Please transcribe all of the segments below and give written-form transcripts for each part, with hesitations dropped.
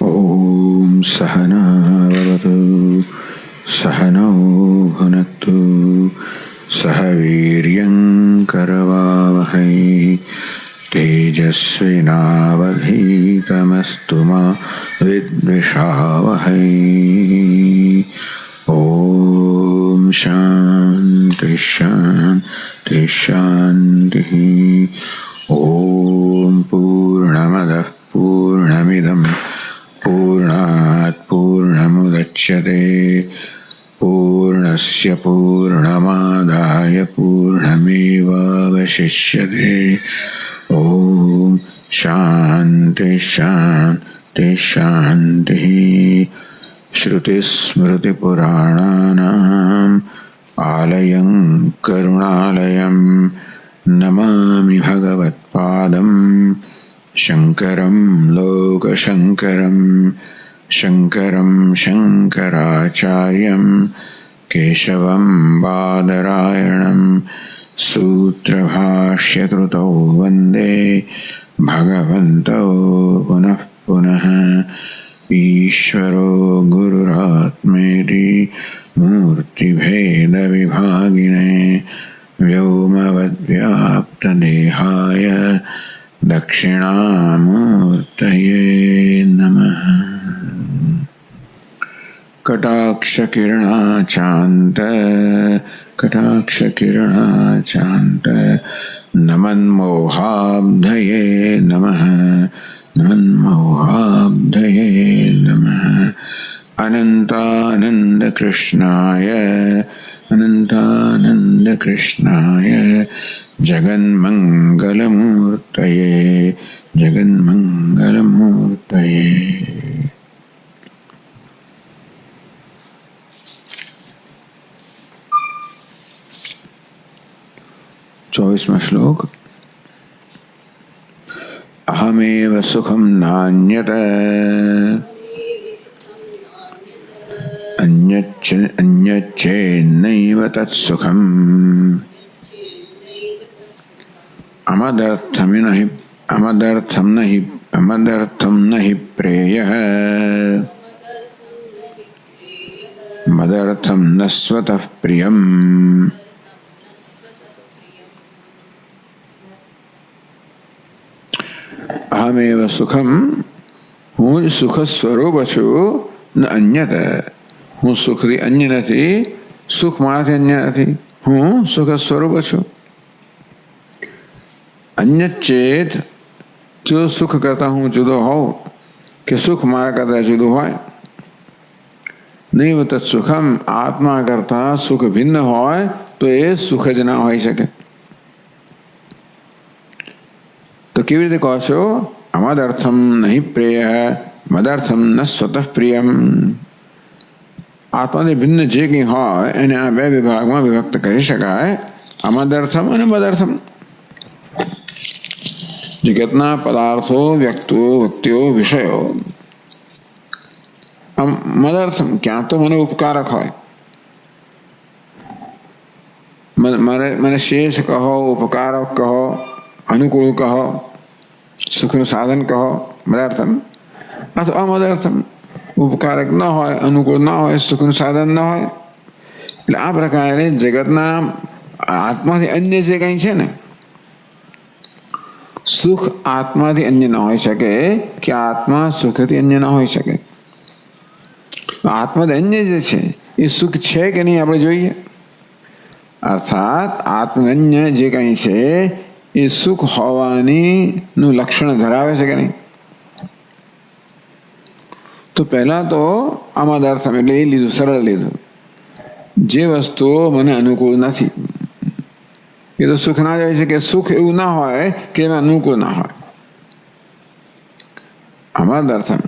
ओम सहना भवतु सहनौ भुनक्तु सह वीर्यं करवावहै तेजस्विनावधीतमस्तु मा विद्विषावहै। ओम शांति शांति शांति। ओम पूर्णमदः पूर्णमिदं पूर्णात् पूर्णमुदच्यते पूर्णस्य पूर्णमादाय पूर्णमेवावशिष्यते। ओम शांति शांति शांति। श्रुतिस्मृतिपुराणानाम् आलयं करुणालयं नमामि भगवत्पादं शङ्करं लोकशङ्करं शङ्करं शङ्कराचार्यं केशवं बादरायणं सूत्रभाष्यकृतौ वन्दे भगवन्तौ पुनः पुनः। ईश्वरो गुरुरात्मेति मूर्तिभेदविभागिने व्योमवद्व्याप्तदेहाय दक्षिणामूर्तये नमः। कटाक्षकिरणाचान्त नमन्मोहाब्धये नमः नमन्मोहाब्धये नमः। अनन्तानन्दकृष्णाय जगन्मङ्गलमूर्तये जगन्मङ्गलमूर्तये। 24वां श्लोक। अहमेव सुखं नान्यत अन्यच्चेन्नैव तत्सुखम् अमदर्थं न हि प्रेयः मदर्थं न स्वतः प्रियम्। अहमेव सुखम, હું સુખ સ્વરૂપ છું ન અન્યત। હું સુખથી અન્ય નથી, સુખ મારાથી અન્ય નથી, હું સુખ સ્વરૂપ છું। અન્ય ચેત જો સુખ કરતા હું જુદો હોઉં કે સુખ મારા કરતા જુદું હોય, નૈવ તત્ સુખમ આત્મા કરતા સુખ ભિન્ન હોય તો એ સુખ જ ના હોઈ શકે। તો કેવી રીતે કહો છો? અમદર્થમ નહીં પ્રેય મદર્થમ ન સ્વતઃ પ્રિયમ। આત્માથી ભિન્ન જે કંઈ હોય એને આ બે વિભાગમાં વિભક્ત કરી શકાય, અમદર્થમ અને મદર્થમ। જગતના પદાર્થો, વ્યક્તિઓ, વિષયો મદર્થમ ક્યાં તો મને ઉપકારક હોય, મને શેષ કહો, ઉપકારક કહો, अनुकूल कहो, सुख साधन कहो मदार्थम, अथवा अमदार्थम उपकारक न हो, अनुकूल न हो, सुख साधन न हो। એટલે આ પ્રકારે જગતના આત્માથી અન્ય જે કંઈ છે ને, સુખ આત્માથી અન્ય ન હોઈ શકે કે આત્મા સુખથી અન્ય ન હોઈ શકે। આત્માથી અન્ય જે છે એ સુખ છે કે નહીં આપણે જોઈએ। અર્થાત આત્મન્ય જે કંઈ છે એ સુખ હોવાનું લક્ષણ ધરાવે છે કે નહીં? તો પહેલા તો આમદાર્થમ એટલે એ લીધું, સરળ લીધું। જે વસ્તુઓ મને અનુકૂળ નથી એ તો સુખ ના જ હોય છે, કે સુખ એવું ના હોય કે એમાં અનુકૂળ ના હોય। આમદાર્થમ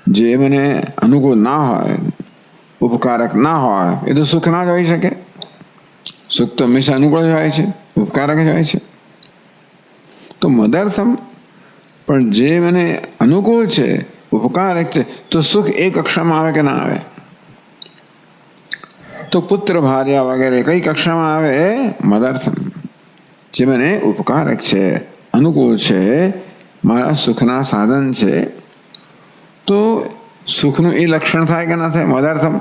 જે મને અનુકૂળ ના હોય, ઉપકારક ના હોય એ તો સુખ ના જ હોઈ શકે। સુખ તો હંમેશા અનુકૂળ જ હોય છે, ઉપકારક જ હોય છે। તો મદાર્થમ પણ જે મને અનુકૂળ છે, ઉપકારક છે, તો સુખ એ કક્ષામાં આવે કે ના આવે? તો પુત્ર ભાર્યા વગેરે કઈ કક્ષામાં આવે? મદાર્થમ। જે મને ઉપકારક છે, અનુકૂળ છે, મારા સુખના સાધન છે, તો સુખનું એ લક્ષણ થાય કે ના થાય? મદાર્થમ.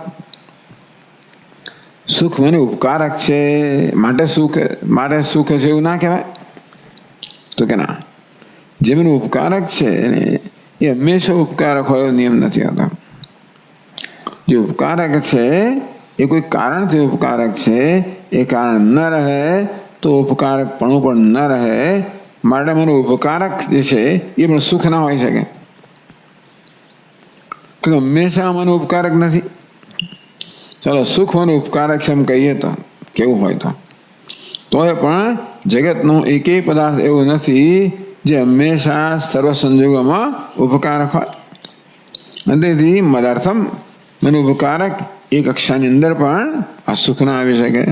સુખ મને ઉપકારક છે માટે સુખ છે એવું ના કહેવાય? તો કે ના, જે મને ઉપકારક છે એ હંમેશા ઉપકારક હોય એવો નિયમ નથી હોતો. જે ઉપકારક છે એ કોઈ કારણથી ઉપકારક છે, એ કારણ ન રહે તો ઉપકારકપણું પણ ન રહે. માટે મને ઉપકારક જે છે એ પણ સુખ ના હોઈ શકે, કે હંમેશા મને ઉપકારક નથી. ચાલો સુખ મને ઉપકારક છે એમ કહીએ તો કેવું હોય? તોય પણ જગતનો એકેય પદાર્થ એવો નથી જે હંમેશા સર્વ સંજોગોમાં ઉપકારક હોય. અને તેથી મદાર્થમ મને ઉપકારક એ કક્ષાની અંદર પણ આ સુખ ના આવી શકે.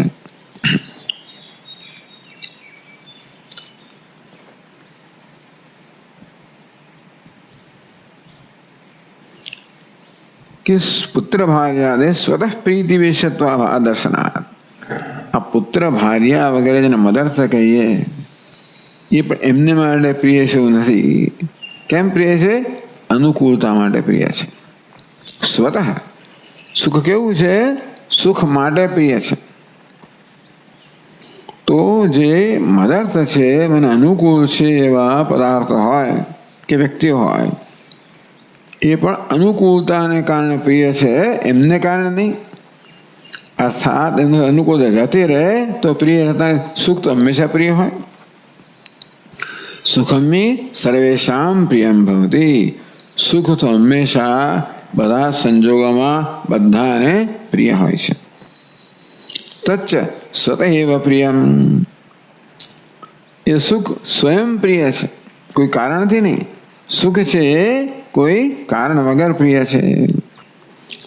कि पुत्र भार्यादे स्वतः प्रीति विषयत्व दर्शनात्. આ પુત્ર ભાર્યા વગેરે જેને મદર્થ કહીએ એ પણ એમને માટે પ્રિય છે એવું નથી. કેમ પ્રિય છે? અનુકૂળતા માટે પ્રિય છે. સ્વતઃ સુખ કેવું છે? સુખ માટે પ્રિય છે. તો જે મદર્થ છે, મને અનુકૂળ છે એવા પદાર્થ હોય કે વ્યક્તિ હોય, એ પણ અનુકૂળતાને કારણે પ્રિય છે, એમને કારણે નહીં. અર્થાત એમને અનુકૂળતા જતી રહે તો પ્રિય થતા સુખ તો હંમેશા પ્રિય હોય. સુખમી સર્વેશામ પ્રિયમ ભવતી. સુખ તો હંમેશા બધા સંજોગોમાં બધાને પ્રિય હોય છે. તચ્ચ સ્વતઃ એવ પ્રિયમ. એ સુખ સ્વયં પ્રિય છે, કોઈ કારણથી નહીં. સુખ છે એ કોઈ કારણ વગર પ્રિય છે.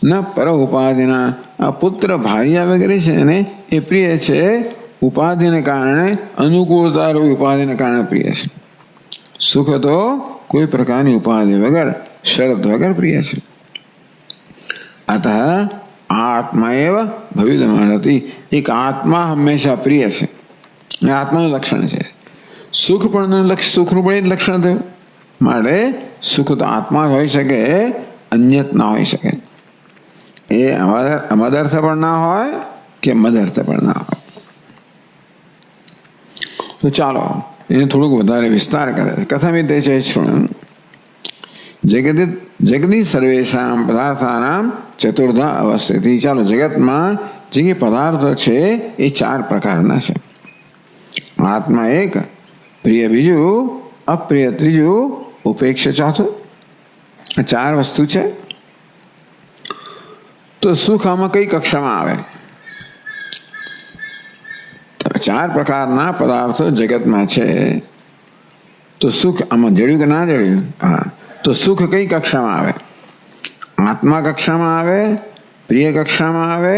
ન પર ઉપાધિના. આ પુત્ર ભાર્યા વગેરે છે ને એ પ્રિય છે ઉપાધિને કારણે, અનુકૂળતા ઉપાધિને કારણે પ્રિય છે. સુખ તો કોઈ પ્રકારની ઉપાધિ વગર, શરત વગર પ્રિય છે. અતઃ આત્મા એવ ભવિદમર્હતિ. એક આત્મા હંમેશા પ્રિય છે. આત્માનું લક્ષણ છે. સુખ પણ સુખનું પણ એ જ લક્ષણ થયું. માટે સુખ તો આત્મા હોઈ શકે, અન્યત ના હોઈ શકે. એ અમદર્થ પણ ના હોય કે મદર્થ પણ ના હોય. તો ચાલો એને થોડુંક વધારે વિસ્તાર કરે. કથમિતે છે જગદી સર્વેશામ પદાર્થાનામ ચતુર્ધા અવસ્થિતિ. ચાલો, જગતમાં જે પદાર્થો છે એ 4 પ્રકારના છે. આત્મા એક, પ્રિય બીજું, અપ્રિય ત્રીજું, ઉપેક્ષ ચોથું. 4 વસ્તુ છે. તો સુખ આમાં કઈ કક્ષામાં આવે? 4 પ્રકારના પદાર્થો જગતમાં છે. તો સુખ આમાં જડ્યું કે ના જડ્યું? હા. તો સુખ કઈ કક્ષામાં આવે? આત્મા કક્ષામાં આવે, પ્રિય કક્ષામાં આવે,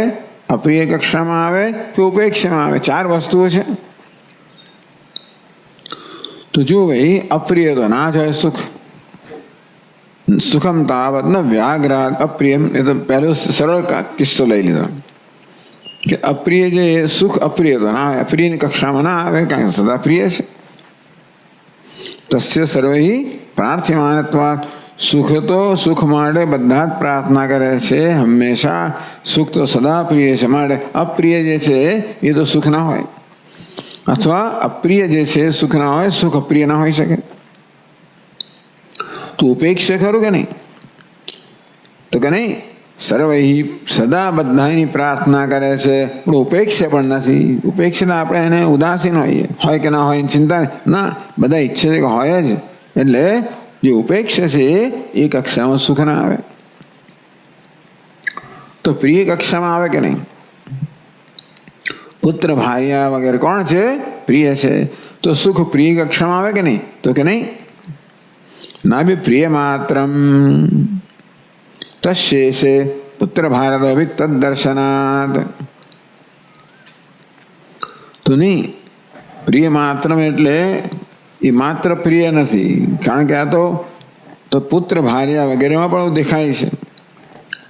અપ્રિય કક્ષામાં આવે કે ઉપેક્ષામાં આવે? 4 વસ્તુઓ છે. તો જો ભાઈ, અપ્રિય તો ના જ હોય સુખ. સુખમ તાવત ન વ્યાઘ્રાત અપ્રિયમ. એ તો પહેલો સરળ કિસ્સો લઈ લીધો કે અપ્રિય જે સુખ અપ્રિય તો ના આવે, અપ્રિયની કક્ષામાં ના આવે, કારણ કે સદા પ્રિય છે. તસ્ય સર્વૈ પ્રાર્થ્યમાનત્વાत्. સુખ તો સુખ માટે બધા જ પ્રાર્થના કરે છે હંમેશા. સુખ તો સદા પ્રિય છે. માટે અપ્રિય જે છે એ તો સુખ ના હોય, અથવા અપ્રિય જે છે સુખ ના હોય, સુખ અપ્રિય ના હોઈ શકે. તો ઉપેક્ષ ખરું કે નહીં? તો કે નહીં. સર્વૈ સદા બધાની પ્રાર્થના કરે છે, પણ ઉપેક્ષ પણ નથી. ઉપેક્ષા આપણે એને ઉદાસીન હોય કે ના હોય ચિંતા ના, બધા ઈચ્છે છે કે હોય જ. એટલે જે ઉપેક્ષ છે એ કક્ષામાં સુખ ના આવે. તો પ્રિય કક્ષામાં આવે કે નહીં? પુત્ર ભાર્યા વગેરે કોણ છે? પ્રિય છે. તો સુખ પ્રિય કક્ષામાં આવે કે નહીં? તો કે નહીં. ના બી પ્રિય માત્રમ તશેષે પુત્ર ભારત તદ્દર્શનાદ. તો નહીં, પ્રિય માત્રમ એટલે એ માત્ર પ્રિય નથી, કારણ કે આ તો પુત્ર ભાર્યા વગેરેમાં પણ દેખાય છે,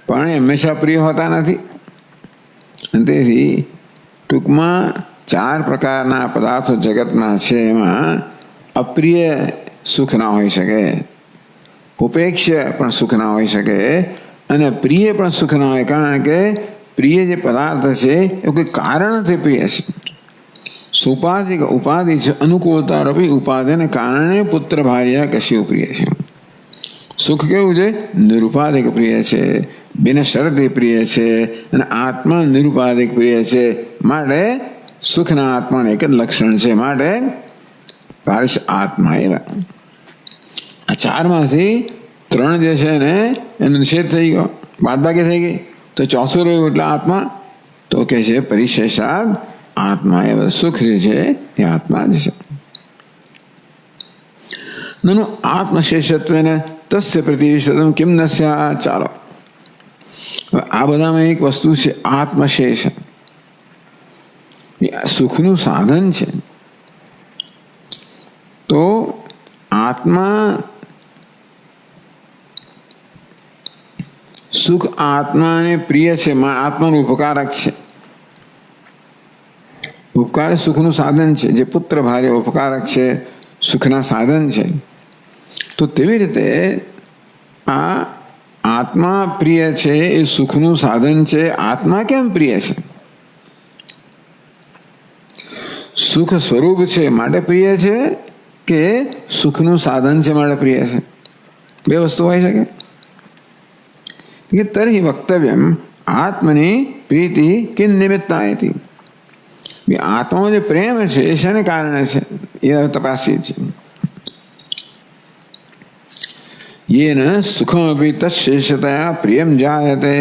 પણ એ હંમેશા પ્રિય હોતા નથી. તેથી ટૂંકમાં 4 પ્રકારના પદાર્થો જગતમાં છે. એમાં અપ્રિય સુખ ના હોઈ શકે, ઉપેક્ષા પણ સુખ ના હોઈ શકે અને પ્રિય પણ સુખ ના હોય. કારણ કે પ્રિય જે પદાર્થ છે એ કોઈ કારણથી પ્રિય છે. સુપાધિક ઉપાધિ છે અનુકૂળતારૂપી ઉપાધિને કારણે પુત્ર ભાર્યા કશ્યું પ્રિય છે. સુખ કેવું છે? નિરુપાધિક પ્રિય છે, બિન શરતી પ્રિય છે અને આત્મા નિરુપાધિક પ્રિય છે. માટે સુખના આત્માને એક જ લક્ષણ છે. માટે પારસ આત્મા એવા આ ચારમાંથી ત્રણ જે છે ને એનો નિષેધ થઈ ગયો, બાદબાકી થઈ ગઈ. તો ચોથું રહ્યું એટલે આત્મા. તો કે છે પરિશેષાદ આત્મા એવા સુખ જે છે એ આત્મા જ છે. નનુ આત્મશેષત્વેન તસ્ય પ્રતિવિશેષમ કિમ ન સ્યાત. ચાલો આ બધામાં એક વસ્તુ છે આત્મશેષ. સુખનું સાધન છે. તો આત્મા સુખ આત્માને પ્રિય છે, આત્માનું ઉપકારક છે. ઉપકાર સુખનું સાધન છે. જે પુત્ર ભાર્ય ઉપકારક છે, સુખના સાધન છે. તો તેવી રીતે આ આત્મા પ્રિય છે એ સુખનું સાધન છે. આત્મા કેમ પ્રિય છે? સુખ સ્વરૂપ છે માટે પ્રિય છે કે સુખનું સાધન છે માટે પ્રિય છે? બે વસ્તુ હોઈ શકે. તર્હિ વક્તવ્યમ આત્મની પ્રીતિ કિન નિમિત્તા હતી. આત્માનો જે પ્રેમ છે એ શેને કારણે છે એ તપાસી છે. येन सुखमपि तत्शेषतया प्रियम जायते.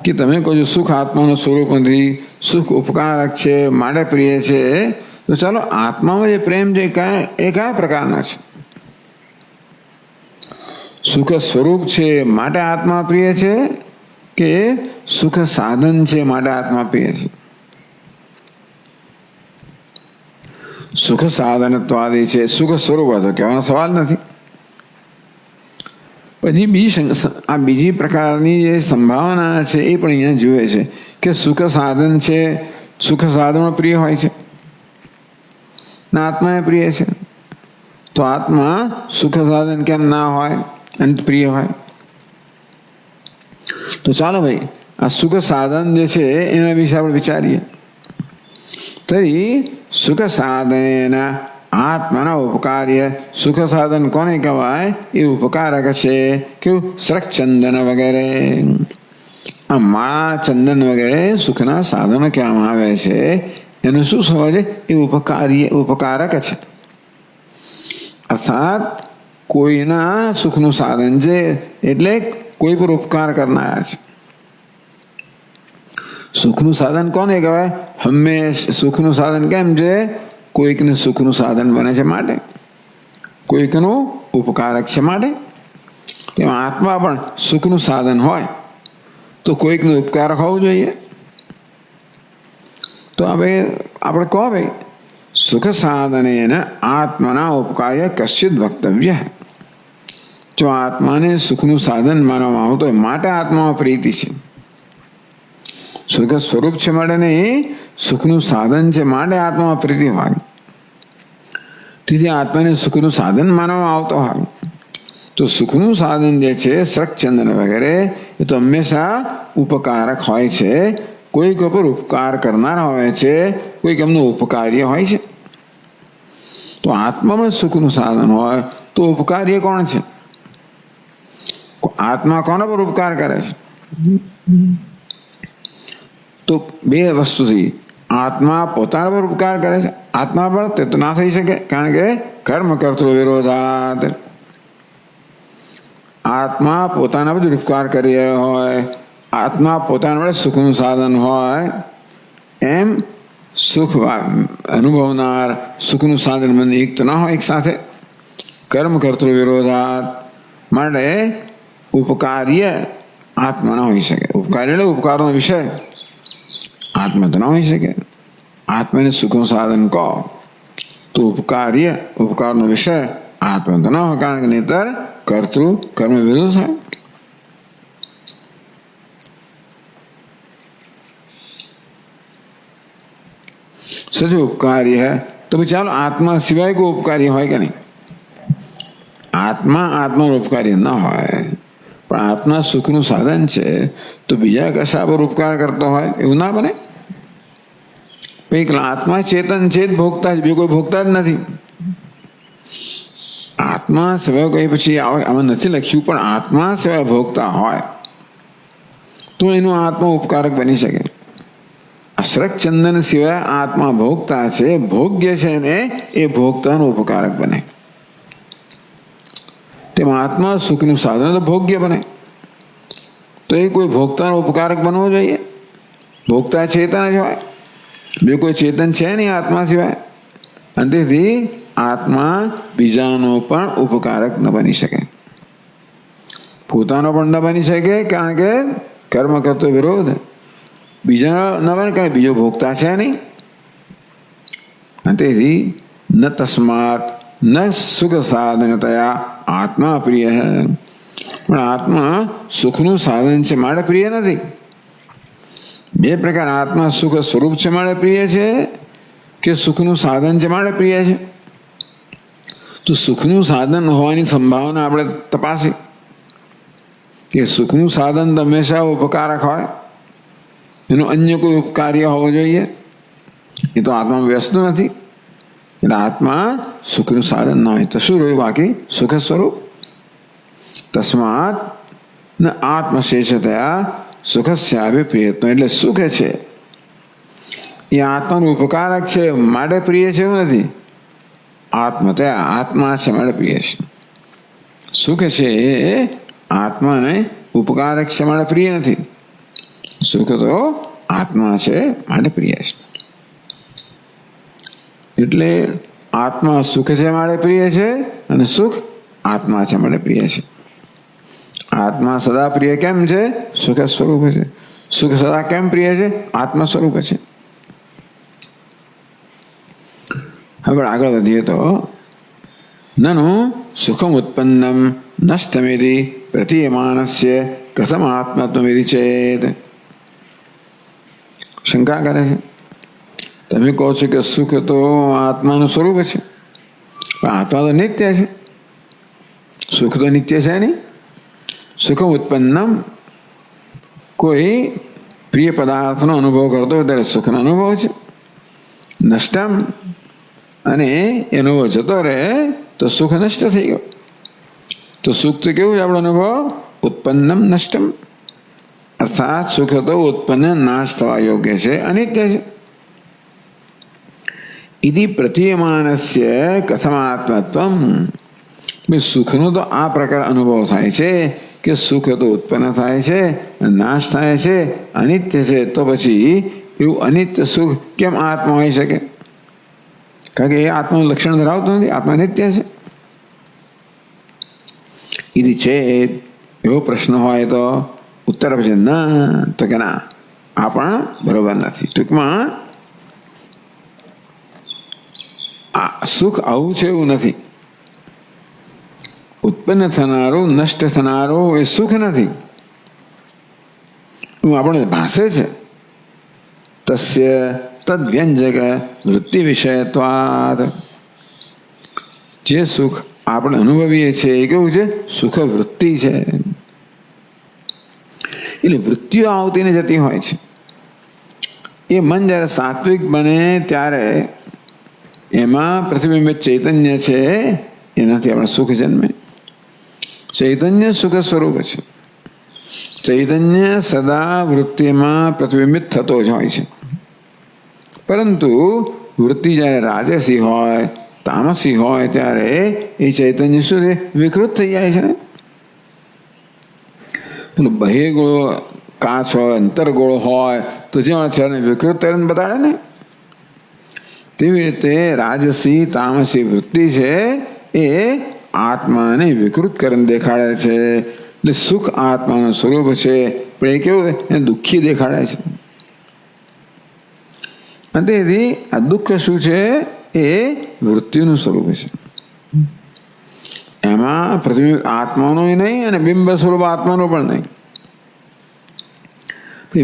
કે તમે કહો છો સુખ આત્માનું સ્વરૂપ નથી, સુખ ઉપકારક છે માટે પ્રિય છે. તો ચાલો આત્મામાં જે પ્રેમ છે એ કયા પ્રકારનો છે? સુખ સ્વરૂપ છે માટે આત્મા પ્રિય છે કે સુખ સાધન છે માટે આત્મા પ્રિય છે? સુખ સાધનત્વાદી છે, સુખ સ્વરૂપ હતો કહેવાનો સવાલ નથી. પછી આ બીજી પ્રકારની જે સંભાવના છે એ પણ અહીંયા જુએ છે કે સુખ સાધન છે, સુખ સાધનો પ્રિય હોય છે ને આત્માને પ્રિય છે. તો આત્મા સુખ સાધન કેમ ના હોય અને પ્રિય હોય? તો ચાલો ભાઈ આ સુખ સાધન જે છે એના વિશે આપણે વિચારીએ. તરી સુખ સાધન આત્માના ઉપકાર્ય. સુખ સાધન કોને કહેવાય? એ ઉપકારક છે. કેવું? શ્રક્ષચંદન વગેરે આ માળા ચંદન વગેરે સુખના સાધનો કહેવામાં આવે છે. એનું શું સમજે? એ ઉપકારક છે. અર્થાત કોઈના સુખનું સાધન છે એટલે કોઈ પર ઉપકાર કરનારા છે. સુખનું સાધન કોને કહેવાય? હંમેશ સુખનું સાધન કેમ છે? કોઈકને સુખનું સાધન બને છે માટે, કોઈકનું ઉપકારક છે માટે. તેમાં આત્મા પણ સુખનું સાધન હોય તો કોઈકનું ઉપકારક હોવું જોઈએ. તો હવે આપણે કહો ભાઈ સુખ સાધનેન આત્મના ઉપકાર્ય કશ્ચિત વક્તવ્ય. જો આત્માને સુખનું સાધન માનવામાં આવતું હોય માટે આત્મામાં પ્રીતિ છે. સુખ સ્વરૂપ છે માટે નહીં, સુખનું સાધન છે માટે આત્મામાં પ્રીતિ હોય. તેથી આત્માને સુખનું સાધન માનવામાં આવતો હોય તો સુખનું સાધન જે છે શ્રક્ષચંદન વગેરે એ તો હંમેશા ઉપકારક હોય છે. કોઈક ઉપર ઉપકાર કરનારા હોય છે, કોઈક એમનું ઉપકાર્ય હોય છે. તો આત્મામાં સુખનું સાધન હોય તો ઉપકાર્ય કોણ છે? આત્મા કોના પર ઉપકાર કરે છે? તો બે વસ્તુ થઈ. આત્મા પોતાના પર ઉપકાર કરે છે. આત્મા પર તે તો ના થઈ શકે કારણ કે કર્મ કર્તૃ વિરોધાત. આત્મા પોતાના પર ઉપકાર કરી રહ્યો હોય, આત્મા પોતાના વડે સુખનું સાધન હોય, એમ સુખ અનુભવનાર સુખનું સાધન બંને એક તો ના હોય એક સાથે. કર્મ કર્તૃ વિરોધાત. માટે ઉપકાર્ય આત્મા ના હોઈ શકે. ઉપકાર્ય એટલે ઉપકારનો વિષય આત્મા તો ના હોઈ શકે. આત્માને સુખનું સાધન કહો તો ઉપકાર્ય ઉપકારનો વિષય આત્મા તો ના હોય, કારણ કે નહીતર કર્તૃ કર્મ વિરુદ્ધ થાય. સચ ઉપકાર્ય તો પછી ચાલો આત્મા સિવાય કોઈ ઉપકારી હોય કે નહીં? આત્મા ઉપકારી ન હોય, પણ આત્મા સુખનું સાધન છે, તો બીજા કશા પર ઉપકાર કરતો હોય એવું ના બને? કંઈક આત્મા ચેતન છે જ, ભોગતા જ, બીજો કોઈ ભોગતા જ નથી. આત્મા સિવાય કઈ પછી આમાં નથી લખ્યું, પણ આત્મા સિવાય ભોગતા હોય તો એનો આત્મા ઉપકારક બની શકે. અશરક ચંદન સિવાય આત્મા ભોગતા છે, ભોગ્ય છે ને એ ભોગતાનો ઉપકારક બને. તેમાં આત્મા સુખનું સાધન તો ભોગ્ય બને, તો એ કોઈ ભોગતાનો ઉપકારક બનવો જોઈએ. ભોગતા ચેતન જ હોય, બે કોઈ ચેતન છે નહીં આત્મા સિવાય, અને તેથી આત્મા બીજાનો પણ ઉપકારક ન બની શકે, પોતાનો પણ ન બની શકે, કારણ કે કર્મ કરતો વિરોધ. બીજાનો ન બને કારણ કે બીજો ભોગતા છે નહીં, અને તેથી ન તસ્માત ન સુખ સાધનતયા આત્મા પ્રિય. પણ આત્મા સુખનું સાધન છે માટે પ્રિય નથી. બે પ્રકાર, આત્મા સુખ સ્વરૂપ છે માટે પ્રિય છે, કે સુખનું સાધન છે માટે પ્રિય છે. તો સુખનું સાધન હોવાની સંભાવના આપણે તપાસી કે સુખનું સાધન તો હંમેશા ઉપકારક હોય, એનું અન્ય કોઈ ઉપકાર્ય હોવો જોઈએ. એ તો આત્મા વ્યસ્ત નથી, એટલે આત્મા સુખનું સાધન ના હોય તો શું રહ્યું બાકી? સુખ સ્વરૂપ. તસ્માત ન આત્મશેષતયા સુખસ્યાભિ પ્રિયત્વ. એટલે સુખ છે એ આત્માનું ઉપકારક છે માટે પ્રિય છે એવું નથી. આત્મતયા આત્મા છે માટે પ્રિય છે. સુખ છે એ આત્માને ઉપકારક છે માટે પ્રિય નથી. સુખ તો આત્મા છે માટે પ્રિય છે. એટલે આત્મા સુખ છે માટે પ્રિય છે, અને સુખ આત્મા છે માટે પ્રિય છે. આત્મા સદા પ્રિય કેમ છે? સુખ સ્વરૂપ છે. સુખ સદા કેમ પ્રિય છે? આત્મા સ્વરૂપ છે. હવે આગળ વધીએ તો નનુ સુખમ ઉત્પન્નમ નષ્ટમેતિ પ્રતીયમાનસ્ય કથમ આત્મત્વમિતિ ચેત. શંકા કરે છે, તમે કહો છો કે સુખ તો આત્માનું સ્વરૂપ છે, પણ આત્મા તો નિત્ય છે, સુખ તો નિત્ય છે નહીં. સુખમ ઉત્પન્નમ, કોઈ પ્રિય પદાર્થનો અનુભવ કરતો હોય ત્યારે સુખનો અનુભવ છે. નષ્ટમ, અને એનો જતો રહે તો સુખ નષ્ટ થઈ ગયો. તો સુખ તો કેવું છે આપણો અનુભવ? ઉત્પન્નમ નષ્ટમ, અર્થાત સુખ તો ઉત્પન્ન નાશ થવા યોગ્ય છે, અનિત્ય છે. ઇતિ પ્રતીયમાનસ્ય કથમાત્મત્વમ. સુખનો તો આ પ્રકાર અનુભવ થાય છે કે સુખ તો ઉત્પન્ન થાય છે, નાશ થાય છે, અનિત્ય છે, તો પછી એવું અનિત્ય સુખ કેમ આત્મા હોઈ શકે? કારણ કે એ આત્માનું લક્ષણ ધરાવતું નથી, આત્મા નિત્ય છે. ઇતિ છે એવો પ્રશ્ન હોય તો ઉત્તર પછી ના, તો કે ના, આ પણ બરોબર નથી. ટૂંકમાં આ સુખ આવું છે એવું નથી. ઉત્પન્ન થનારું નષ્ટ થનારું એ સુખ નથી, એવું આપણે ભાષે છે. તસ્ય તદ્વ્યંજક વૃત્તિ વિષયત્વાદ. જે સુખ આપણે અનુભવીએ છીએ એ કેવું છે? સુખ વૃત્તિ છે. એટલે વૃત્તિઓ આવતી ને જતી હોય છે. એ મન જ્યારે સાત્વિક બને ત્યારે એમાં પ્રતિબિંબિત ચૈતન્ય છે, એનાથી આપણે સુખ જન્મે. ચૈતન્ય સુખ સ્વરૂપ છે. ચૈતન્ય સદા વૃત્તિમાં પ્રતિબિંબિત થતો જ હોય છે, પરંતુ વૃત્તિ જ્યારે રાજસી હોય, તામસી હોય ત્યારે એ ચૈતન્ય શું છે? વિકૃત થઈ જાય છે ને. પેલું બહિર્ગોળ કાચ હોય, અંતરગોળ હોય તો જેમાં છે વિકૃત કરીને બતાડે ને, તેવી રીતે રાજસી તામસી વૃત્તિ છે એ આત્માને વિકૃત કરીને દેખાડે છે. એટલે સુખ આત્માનું સ્વરૂપ છે, પણ એ કેવું એને દુઃખી દેખાડે છે. અને તેથી આ દુઃખ શું છે? એ વૃત્તિનું સ્વરૂપ છે. એમાં પ્રતિબિંબ આત્માનું નહીં અને બિંબ સ્વરૂપ આત્માનું પણ નહીં.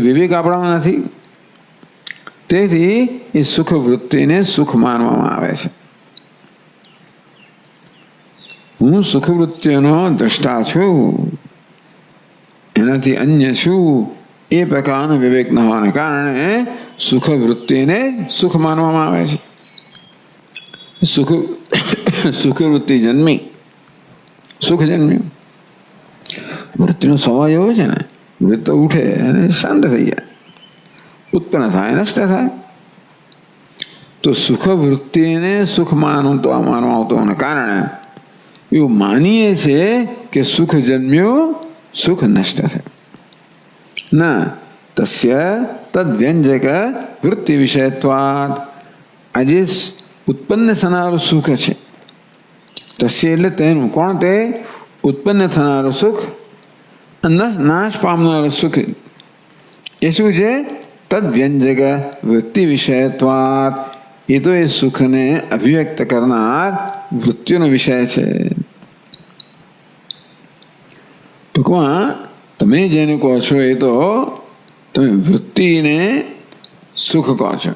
વિવેક આપણામાં નથી. તેથી એ સુખ વૃત્તિને સુખ માનવામાં આવે છે. હું સુખ વૃત્તિનો દ્રષ્ટા છું, એનાથી અન્ય છું, એ પ્રકારનો વિવેક ન હોવાને કારણે સુખ વૃત્તિને સુખ માનવામાં આવે છે. સુખ વૃત્તિ જન્મી, સુખ જન્મ્યું. વૃત્તિનો સ્વભાવ એવો છે ને, વૃત્તિ ઉઠે અને શાંત થઈ જાય, ઉત્પન્ન થાય, નષ્ટ થાય. તો સુખ વૃત્તિને સુખ માનવામાં આવતો હોવાને કારણે એવું માનીએ છીએ કે સુખ જન્મ્યું, સુખ નષ્ટ થાય. ના તસ્ય તદ્વ્યંજક વૃત્તિ વિષયત્વાદ. આજે ઉત્પન્ન થનારું સુખ છે. તસ્ય એટલે તેનું, કોણ તે? ઉત્પન્ન થનારું સુખ, નાશ પામનારું સુખ. એ શું છે? તદ્વ્યંજક વૃત્તિ વિષયત્વાદ. એ તો એ સુખને અભિવ્યક્ત કરનાર વૃત્તિનો વિષય છે. ટૂંકમાં તમે જેને કહો છો એ તો તમે વૃત્તિને સુખ કહો છો.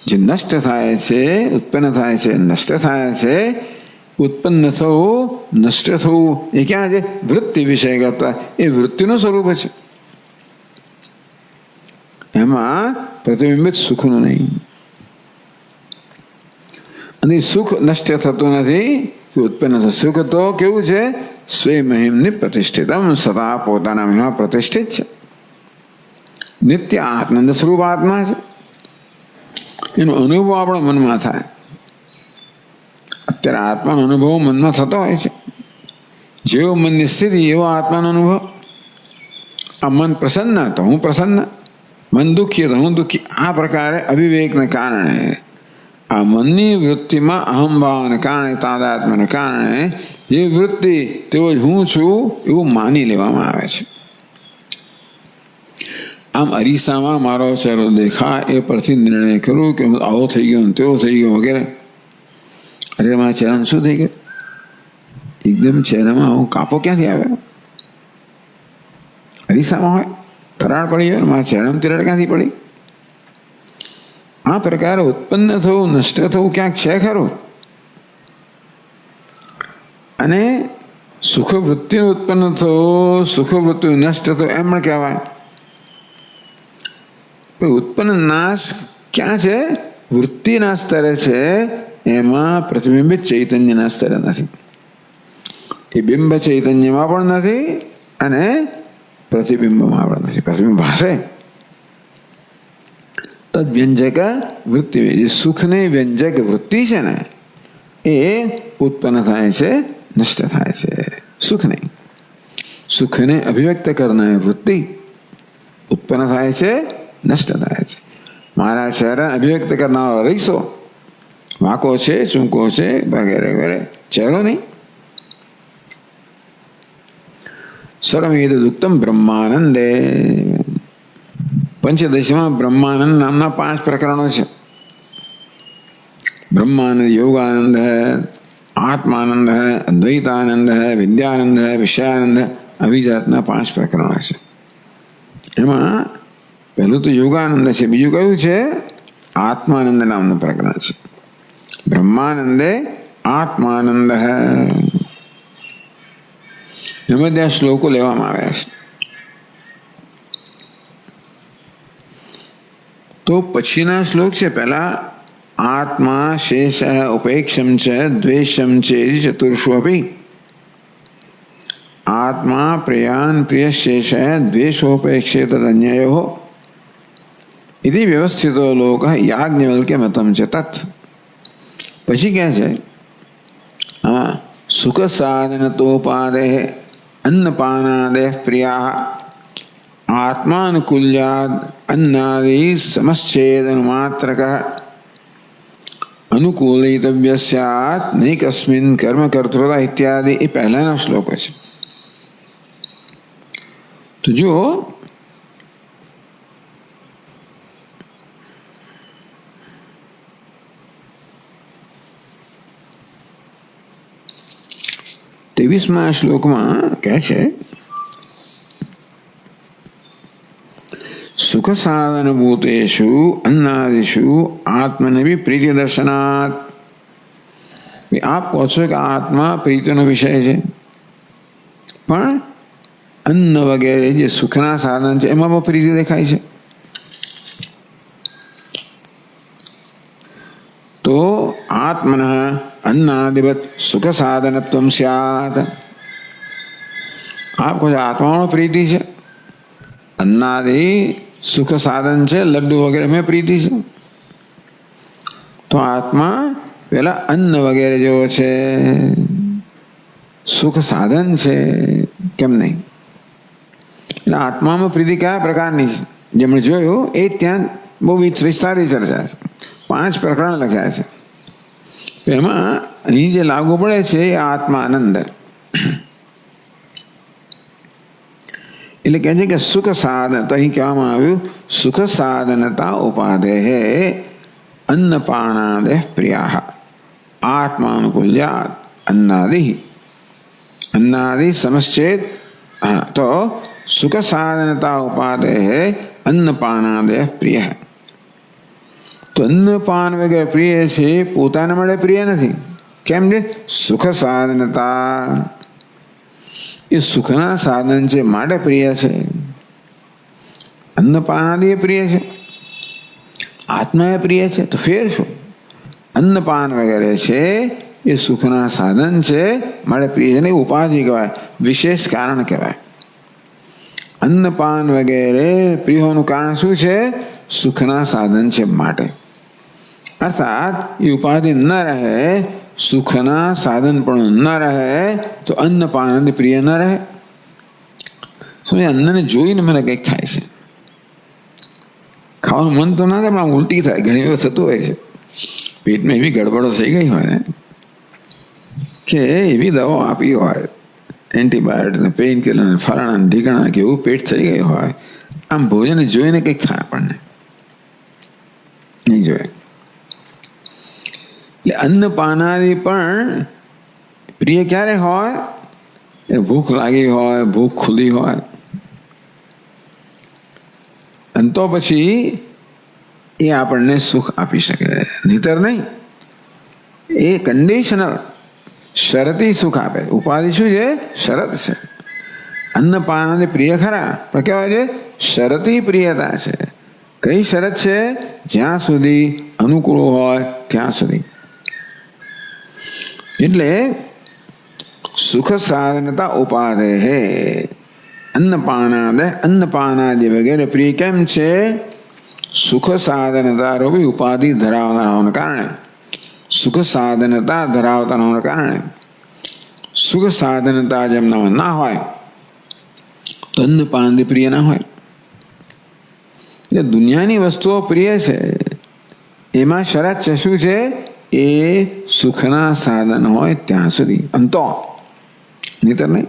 જે નષ્ટ થાય છે, ઉત્પન્ન થાય છે, નષ્ટ થાય છે. ઉત્પન્ન થવું, નષ્ટ થવું એ ક્યાં છે? વૃત્તિ વિષયગત. એ વૃત્તિનું સ્વરૂપ છે. એમાં પ્રતિબિંબિત સુખનું નહીં. અને સુખ નષ્ટ થતું નથી, ઉત્પન્ન થતું. સુખ તો કેવું છે? સ્વે મહિમની પ્રતિષ્ઠિતમ, સદા પોતાના મહિમા પ્રતિષ્ઠિત છે. નિત્ય આત્મંદ સ્વરૂપ આત્મા છે. એનો અનુભવ આપણા મનમાં થાય. અત્યારે આત્માનો અનુભવ મનમાં થતો હોય છે. જેવો મનની સ્થિતિ એવો આત્માનો અનુભવ. આ મન પ્રસન્ન તો હું પ્રસન્ન, મન દુઃખી તો હું દુઃખી. આ પ્રકારે અવિવેકને કારણે, આ મનની વૃત્તિમાં અહંભાવને કારણે, તાદાત્મ્યને કારણે એ વૃત્તિ તેઓ જ હું છું એવું માની લેવામાં આવે છે. આમ અરીસામાં મારો ચહેરો દેખાય એ પરથી નિર્ણય કરું કે હું આવો થઈ ગયો, તેવો થઈ ગયો વગેરે. અરે મારા ચહેરામાં શું થઈ ગયું? એકદમ ચહેરામાં આવો કાપો ક્યાંથી આવ્યો? અરીસામાં હોય, તરાડ પડી હોય, મારા ચહેરામાં તિરાડ ક્યાંથી પડી? આ પ્રકારે ઉત્પન્ન થવું, નષ્ટ થવું ક્યાંક છે ખરું. અને સુખ વૃત્તિ ઉત્પન્ન થવું, સુખ વૃત્તિ નષ્ટ થવું એમ પણ કહેવાય. ઉત્પન્ન નાશ ક્યાં છે? વૃત્તિના સ્તરે છે. એમાં પ્રતિબિંબિત ચૈતન્યના સ્તરે નથી. એ બિંબ ચૈતન્યમાં પણ નથી અને પ્રતિબિંબમાં પણ નથી. પ્રતિબિંબ ભાષે. તદ્વ્યંજક વૃત્તિ, જે સુખને વ્યંજક વૃત્તિ છે ને, એ ઉત્પન્ન થાય છે, નષ્ટ થાય છે. સુખ નહીં. સુખને અભિવ્યક્ત કરનાર વૃત્તિ ઉત્પન્ન થાય છે, નષ્ટ થાય છે. મારા ચહેરા અભિવ્યક્ત કરનારો રહીશો, વાંકો છે, ચૂંકો છે વગેરે વગેરે, ચહેરો નહીં. સર્વમેદ દુક્તમ બ્રહ્માનંદે. પંચદશીમાં બ્રહ્માનંદ નામના 5 પ્રકરણો છે. બ્રહ્માનંદ, યોગાનંદ હૈ, આત્માનંદ હૈ, અદ્વૈતાનંદ હૈ, વિદ્યાનંદ હૈ, વિષયાનંદ. આવી જાતના 5 પ્રકરણો છે. એમાં પહેલું તો યોગાનંદ છે. બીજું કયું છે? આત્માનંદ નામનું પ્રકરણ છે. બ્રહ્માનંદે આત્માનંદ હૈ. એમાં ત્યાં શ્લોકો લેવામાં આવ્યા છે. તો પછીના શ્લોક છે. પહેલા આત્મા શેષ ઉપેક્ષમ છે દ્વેષમ છે ચતુર્ષુ અપી. આત્મા પ્રિયાન પ્રિય શેષ દ્વેષોપેક્ષે તદન્યયો ઇતિ વ્યવસ્થિતો લોક યાજ્ઞવલ્ક્ય મતમ છે તત. પછી ક્યાં છે? હા, સુખ સાધનતોપાદે અન્નપાનાદે પ્રિયા આત્માનુકૂલ્યાદ અન્નાદિ સમશ્ચેદનુમાત્રક અનુકૂલિતવ્ય સ્યાત નૈકસ્મિન કર્મ કર્તૃતા ઇત્યાદિ. એ પહેલાના શ્લોકો છે. તો જો ત્રેવીસમાં શ્લોકમાં કહે છે સુખ सुख साधन भूतेषु अन्नादिषु आत्मने भी प्रीति दर्शनात्। आप કહો છો કે આત્મા પ્રીતિનો વિષય છે, પણ અન્ન વગેરે જે સુખના સાધન છે એમાં પ્રીતિ દેખાય છે. તો આત્મન अन्नादिवत सुख साधनत्वं स्यात्. आप કહો આત્મામાં પ્રીતિ છે, अन्नादि सुख साधन છે, लड्डू वगैरह में प्रीति છે, तो आत्मा પેલા અન્ન વગેરે જેવો છે, સુખ સાધન છે, કેમ નહીં? એટલે આત્મામાં પ્રીતિ કયા પ્રકારની છે જેમણે જોયું એ ત્યાં બહુ વિસ્તારથી ચર્ચા છે. 5 પ્રકરણ લખ્યા છે. એમાં અહીં જે લાગુ પડે છે એ આત્મા આનંદ. એટલે કહે છે કે સુખ સાધન, તો અહીં કહેવામાં આવ્યું સુખ સાધનતા ઉપાધે अन्नपानादे प्रिया आत्मानुकूल्यात् अन्नादि समश्चेत. तो सुख साधनता उपाधे अन्नपानादे प्रिय. तो अन्नपान वगैरह प्रिय છે, પોતાના માટે પ્રિય નથી. કેમ છે? સુખ સાધનતા, એ સુખના સાધન છે માટે પ્રિય છે. अन्नपानादि પ્રિય છે, आत्मा प्रिय है, तो फिर शू? अन्नपान वगैरह છે એ સુખના સાધન છે માટે પ્રિય છે. ઉપાધિ કહેવાય, વિશેષ કારણ કહેવાય. अन्नपान वगैरह प्रिय હોવાનું કારણ શું છે? સુખના સાધન છે માટે. અર્થાત એ ઉપાધિ ન રહે, સુખના સાધન પણ ન રહે, તો अन्नपान પ્રિય ન રહે. શું અન્નને જોઈને મને કંઈક થાય છે, ખાવાનું મન તો ના થાય પણ ઉલટી થાય, ઘણી વખત થતું હોય છે. પેટમાં એવી ગડબડો થઈ ગઈ હોય ને કે એવી દવાઓ આપી હોય, એન્ટીબાયોટિક, પેઇન કિલર, ફલાણા ઢીકણા, કે એવું પેટ થઈ ગયું હોય, આમ ભોજન જોઈને કંઈક થાય આપણને, નહીં જોઈએ. એટલે अन्नपानादि પણ પ્રિય ક્યારે હોય? ભૂખ લાગી હોય, ભૂખ ખુલ્લી હોય, અને તો પછી એ આપણને સુખ આપી શકે, નહીતર નહીં. એ કન્ડિશનલ, શરતી સુખ આપે. ઉપાધિ શું છે? શરત છે. अन्नपानादि પ્રિય ખરા, પણ કહેવાય છે શરતી પ્રિયતા છે. કઈ શરત છે? જ્યાં સુધી અનુકૂળ હોય ત્યાં સુધી. એટલે સુખ સાધનતા ઉપાધે હે अन्नपानादि वगैरह प्रिय केम છે? સુખ સાધનતા રૂપી ઉપાધિ ધરાવવાના કારણે. સુખ સાધનતા ધરાવતાના કારણે. સુખ સાધનતા જેમના ના હોય તો अन्नपानादि પ્રિય ના હોય. એટલે દુનિયાની વસ્તુઓ પ્રિય છે, એમાં શરત છે શું છે? એ સુખના સાધન હોય ત્યાં સુધી, અંતો નહીતર નહીં.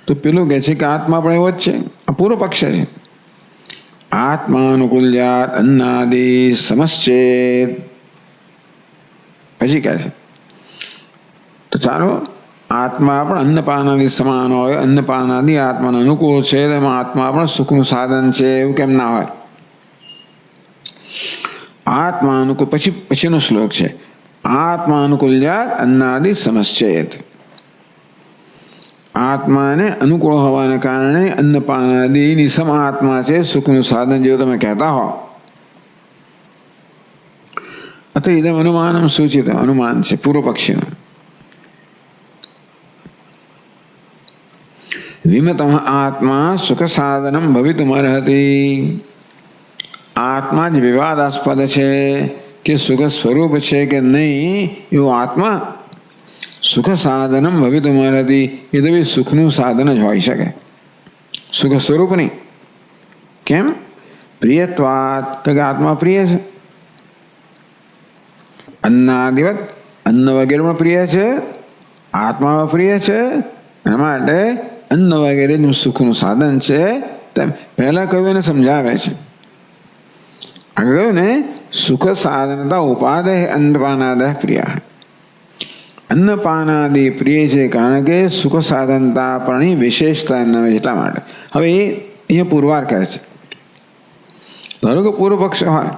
તો પેલું કહે છે કે આત્મા પણ એવો જ છે. આ પૂરો પક્ષ છે. આત્માનુકૂલ્યાત अन्नादि समश्चेत. પછી કહે છે તો ચાલો આત્મા પણ अन्नपानादि સમાન હોય, अन्नपानादि આત્માને અનુકૂળ છે, એમાં આત્મા પણ સુખનું સાધન છે, એવું કેમ ના હોય? આત્મા અનુકૂળ. પછીનો શ્લોક છે આત્માનુકૂલ્યાત अन्नादि समश्चेत. આત્માને અનુકૂળ હોવાને કારણે अन्नपानादिની સમ આત્મા છે, સુખનું સાધન જેવું તમે કહેતા હો. અત ઇદમ અનુમાનમ સૂચિત. અનુમાન છે પૂર્વ પક્ષીનું. વિમતઃ આત્મા સુખ સાધનમ ભવિતુમર્હતિ. આત્મા જ વિવાદાસ્પદ છે કે સુખ સ્વરૂપ છે કે નહીં, એવું આત્મા સુખ સાધનમ ભવિતુમર્હતિ. એ તો બી સુખનું સાધન જ હોઈ શકે, સુખ સ્વરૂપ નહીં. કેમ? પ્રિયત્વાત, કે આત્મા પ્રિય છે. अन्नादिवत, અન્ન વગેરેમાં પ્રિય છે, આત્મામાં પ્રિય છે, એના માટે અન્ન વગેરે સુખનું સાધન છે. તેમ પહેલા કવિને સમજાવે છે. આગળ કહ્યું ને સુખ સાધનતા ઉપાદેય અન્નપાનાદય પ્રિય. અન્નપાનાદિ પ્રિય છે કારણ કે સુખ સાધનતા પણ વિશેષતા ન હોય એટલા માટે. હવે એ અહીંયા પુરવાર કરે છે. ધારો કે પૂર્વ પક્ષ હોય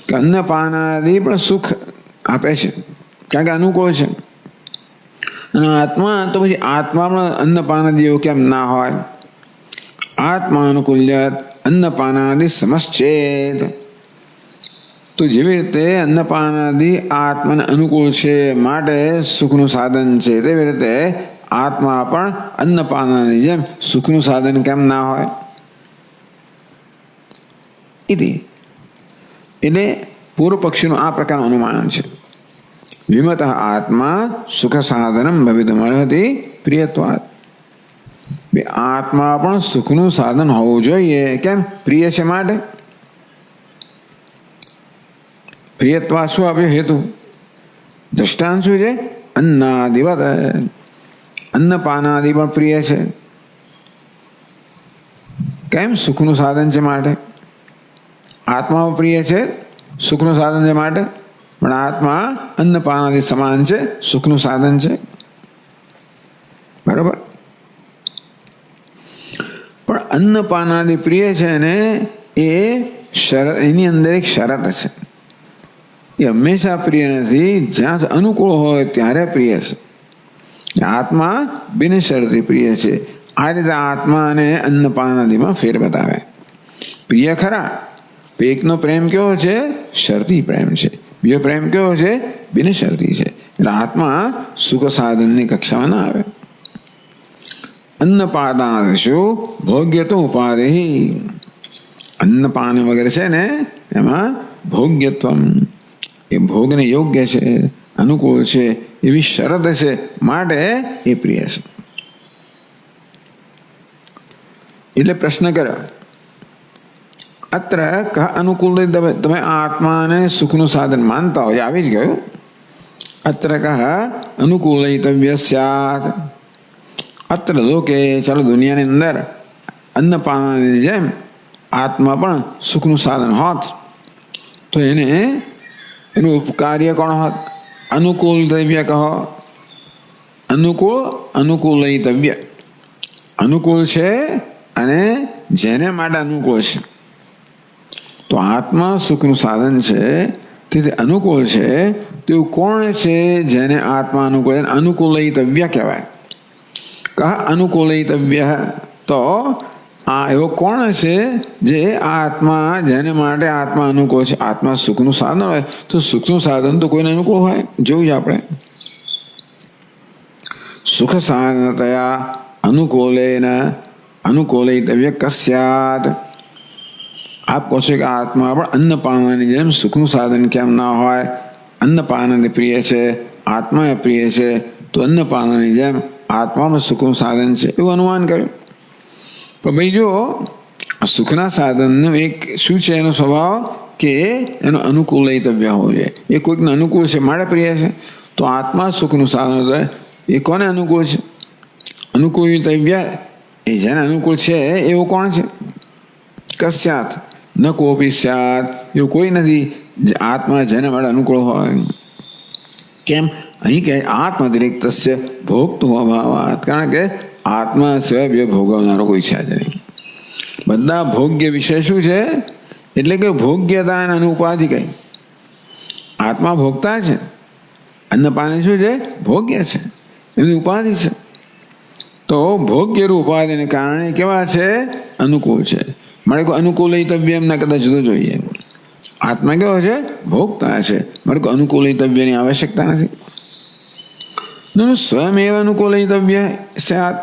કે અન્નપાનાદિ પણ સુખ આપે છે કારણ કે અનુકૂળ છે, અને આત્મા તો પછી આત્મામાં અન્નપાનાદિ એવું કેમ ના હોય? આત્માનુકૂલ્ય અન્નપાનાદિ સમશ્ચેત. તો જેવી રીતે અન્નપાનાદિ આત્માને અનુકૂળ છે માટે સુખનું સાધન છે, તેવી રીતે આત્મા પણ અન્નપાનાની જેમ સુખનું સાધન કેમ ના હોય? એટલે પૂર્વ પક્ષીનું આ પ્રકારનું અનુમાન છે. વિમત આત્મા સુખ સાધનમ ભવિતુમર્હતિ પ્રિયત્વાत्. આત્મા પણ સુખનું સાધન હોવું જોઈએ. કેમ? પ્રિય છે માટે. પ્રિયત્વા શું આપ્યો હેતુ? દૃષ્ટાંત શું છે? અન્નાદિવત. અન્નપાનાદિ પણ પ્રિય છે. કેમ? સુખનું સાધન છે માટે. આત્મા પ્રિય છે, સુખનું સાધન છે માટે. પણ આત્મા અન્નપાનાદિ સમાન છે, સુખનું સાધન છે. બરોબર. પણ અન્નપાનાદિ પ્રિય છે ને એ શરત, એની અંદર એક શરત છે. એ હંમેશા પ્રિય નથી, જ્યાં અનુકૂળ હોય ત્યારે પ્રિય છે. આત્મા બિનશરતી પ્રિય છે. આ રીતે આત્મા અને અન્નપાનાદિમાં ફેર બતાવે. પ્રિય ખરા, એકનો પ્રેમ કેવો છે? શરતી પ્રેમ છે. બીજો પ્રેમ કેવો છે? બિનશરતી છે. એટલે આત્મા સુખ સાધનની કક્ષામાં ના આવે. અન્નપાદાનશુ ભોગ્ય તો ઉપાધિ. અન્નપાન વગેરે છે ને એમાં ભોગ્યત્વમ, એ ભોગને યોગ્ય છે, અનુકૂળ છે એવી શરત છે માટે એ પ્રિય છે. એટલે પ્રશ્ન કર્યો અત્ર કહ અનુકૂળ. તમે આત્માને સુખનું સાધન માનતા હોય, આવી જ ગયું. અત્ર કહ અનુકૂલયિતવ્ય સ્યાત. અત્ર લોકે, ચાલો દુનિયાની અંદર અન્નપાનની જેમ આત્મા પણ સુખનું સાધન હોત તો એનું ઉપકાર્ય કોણ હોત? અનુકૂલ દ્રવ્ય કહો. અનુકૂલયિતવ્ય, અનુકૂળ છે અને જેને માટે અનુકૂળ છે. તો આત્મા સુખનું સાધન છે, તેથી અનુકૂળ છે. તેવું કોણ છે જેને આત્મા અનુકૂળ? અનુકૂલયિતવ્ય કહેવાય. કહ અનુકૂલયિતવ્ય. તો આ એવો કોણ છે જે આત્મા, જેને માટે આત્મા અનુકૂળ છે? આત્મા સુખનું સાધન હોય તો સુખનું સાધન તો કોઈને અનુકૂળ હોય. જોયું આપણે સુખ સાધનતયા અનુકૂલેન અનુકૂલયિતવ્ય કસ્યાત. આપ કહો છો કે આત્મા પણ અન્નપાનની જેમ સુખનું સાધન કેમ ના હોય? અન્નપાનની પ્રિય છે, આત્મા પ્રિય છે, તો અન્નપાનની જેમ આત્મામાં સુખનું સાધન છે એવું અનુમાન કર્યું. પણ ભાઈ જો સુખના સાધનનું એક શું છે એનો સ્વભાવ? કે એનો અનુકૂલયિતવ્ય હોવો જોઈએ. એ કોઈકને અનુકૂળ છે માટે પ્રિય છે. તો આત્મા સુખનું સાધન હોય એ કોને અનુકૂળ છે? અનુકૂલયિતવ્ય, એ જેને અનુકૂળ છે એવું કોણ છે? કસ્યાત ન કોપી સ્યાત. એવું કોઈ નથી આત્મા જેને માટે અનુકૂળ હોય. કેમ? અહીં કે આત્મતિરિક્તસ્ય ભોગતો અભાવાત. કારણ કે આત્મા સિવાય ભોગવનારો કોઈ છે જ નહીં. બધા ભોગ્ય વિષય શું છે? એટલે કે ભોગ્યતા અને ઉપાધિ. કઈ આત્મા ભોગતા છે, અન્નપાની શું છે? ભોગ્ય છે, એની ઉપાધિ છે. તો ભોગ્ય ઉપાધિને કારણે કેવા છે? અનુકૂળ છે. મારે કોઈ અનુકૂલયિતવ્ય એમને કદાચ જુદો જોઈએ. આત્મા કેવો છે? ભોગતા છે. મારે કોઈ અનુકૂલયિતવ્યની આવશ્યકતા નથી. સ્વયં એવા અનુકૂલયિતવ્ય સ્યાત.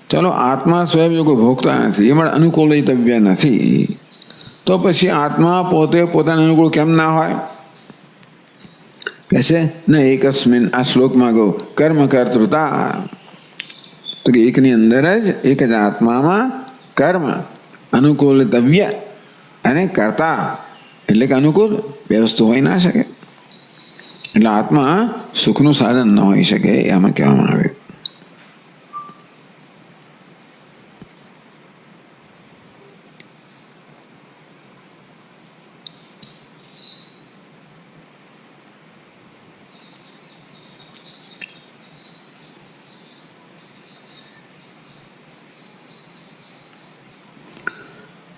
ચલો આત્મા સ્વયં જો કોઈ ભોગતા નથી, એ મારે અનુકૂલયિતવ્ય નથી, તો પછી આત્મા પોતે પોતાને અનુકૂળ કેમ ના હોય? કહેશે ને એકસ્મિન, આ શ્લોકમાં ગો કર્મ કર્તૃતા. તો કે એકની અંદર જ, એક જ આત્મામાં કર્મ, અનુકૂલતવ્ય અને કર્તા એટલે કે અનુકૂળ બે વસ્તુ હોઈ ના શકે. એટલે આત્મા સુખનું સાધન ન હોઈ શકે એમાં કહેવામાં આવે.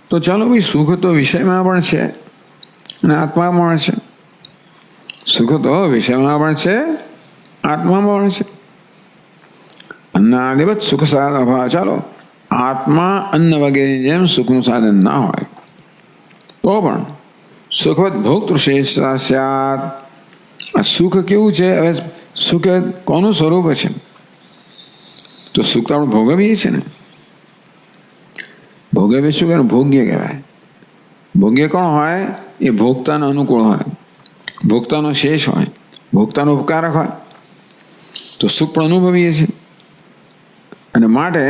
તો ચાલો ભાઈ, સુખ તો વિષયમાં પણ છે અને આત્મામાં પણ છે. સુખ તો વિષયમાં પણ છે, આત્મામાં પણ છે. અન્નાદિવત સુખ સાધન અભાવ. ચાલો, આત્મા અન્ન વગેરેની જેમ સુખનું સાધન ના હોય તો પણ સુખવત ભોગતૃશેષતા સ્યાત. આ સુખ કેવું છે? હવે સુખ કોનું સ્વરૂપ છે? તો સુખ તો આપણે ભોગવીએ છીએ ને. ભોગવીએ શું કહેવાય? ભોગ્ય કહેવાય. ભોગ્ય કોણ હોય? એ ભોગતાનો અનુકૂળ હોય, ભોગતાનો શેષ હોય, ભોગતાનો ઉપકારક હોય. તો સુખ પણ અનુભવીએ છીએ અને માટે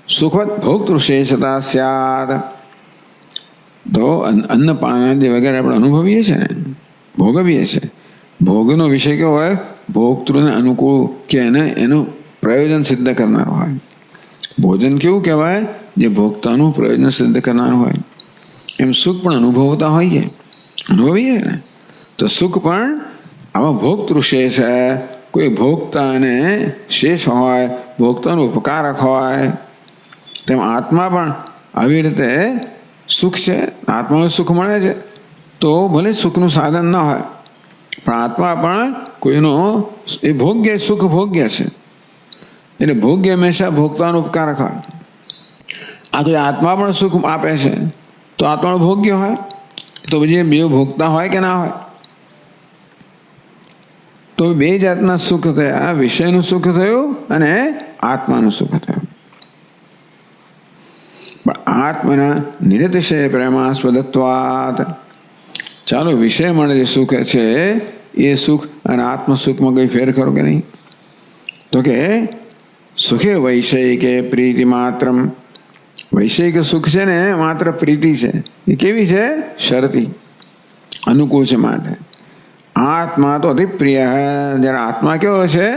સુખવત ભોગતૃશેષતા સ્યાત. તો અન્ન પાનાદિ વગેરે આપણે અનુભવીએ છીએ ને, ભોગવીએ છીએ. ભોગનો વિષય કેવો હોય? ભોગતૃને અનુકૂળ કે એનું પ્રયોજન સિદ્ધ કરનાર હોય. ભોજન કેવું કહેવાય? જે ભોગતાનું પ્રયોજન સિદ્ધ કરનાર હોય. એમ સુખ પણ અનુભવતા હોઈએ, અનુભવીએ ને. તો સુખ પણ આમાં ભોગતૃશેષ છે. કોઈ ભોગતાને શેષ હોય, ભોગતાનો ઉપકારક હોય. તેમ આત્મા પણ આવી રીતે સુખ છે. આત્માનું સુખ મળે છે તો ભલે સુખનું સાધન ન હોય, પણ આત્મા પણ કોઈનો એ ભોગ્ય સુખ ભોગ્ય છે. એટલે ભોગ્ય હંમેશા ભોગતાનો ઉપકારક હોય. આ તો આત્મા પણ સુખ આપે છે તો આત્માનો ભોગ્ય હોય. તો પછી બે ભોગતા હોય કે ના હોય? તો બે જાતના સુખ થયા, વિષયનું સુખ થયું અને આત્માનું સુખ થયું. પણ આત્મના નિરતિશય પ્રેમાસ્પદત્વાત. ચાલો, વિષય મળે જે સુખ છે એ સુખ અને આત્મ સુખમાં કઈ ફેર કરો કે નહીં? તો કે સુખે વૈષયિકે પ્રીતિ માત્રમ. વૈષયિક સુખ છે ને માત્ર પ્રીતિ છે. એ કેવી છે? શરતી, અનુકૂળ છે માટે. આત્મા તો અતિ પ્રિય. જ્યારે આત્મા કેવો છે?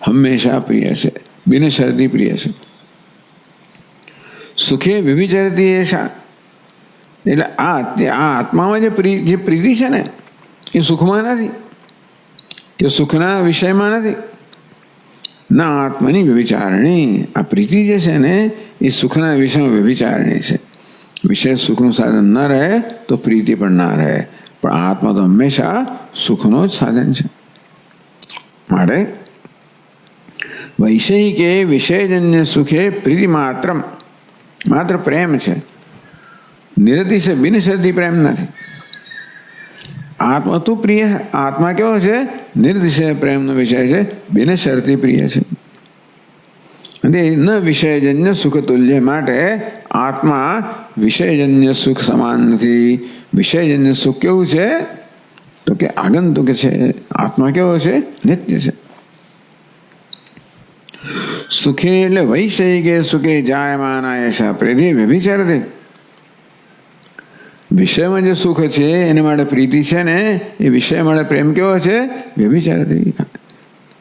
હંમેશા પ્રિય છે, બિનશરતી પ્રિય છે. સુખે વિવિચરતી એશા. એટલે આ આત્મામાં જે પ્રીતિ છે ને એ સુખમાં નથી, કે સુખના વિષયમાં નથી. ના આત્માની વ્યભિચારણી. આ પ્રીતિ જે છે ને એ સુખના વિષયમાં વ્યભિચારણી છે. વિષય સુખનું સાધન ન રહે તો પ્રીતિ પણ ના રહે. પણ આત્મા તો હંમેશા સુખનો જ સાધન છે. માટે વૈષયિકે વિષયજન્ય સુખે પ્રીતિ માત્રમ. માત્ર પ્રેમ છે, નિરતિશય બિનશરતી પ્રેમ નથી. આત્મા તો પ્રિય. આત્મા કેવો છે? નિર્દિશય પ્રેમનો વિષય છે, બિનશરતી પ્રિય છે. અને ન વિષયજન્ય સુખ તુલ્ય. માટે આત્મા વિષયજન્ય સુખ સમાન નથી. વિષયજન્ય સુખ કેવું છે? તો કે આગંતુક છે. આત્મા કેવો છે? નિત્ય છે. સુખે એટલે વૈષયિકે સુખે જાયમાન એશા પ્રીતિ વ્યભિચરતી. વિષયમાં જે સુખ છે એને માટે પ્રીતિ છે ને, એ વિષય માટે પ્રેમ કેવો છે? વ્યભિચરતી.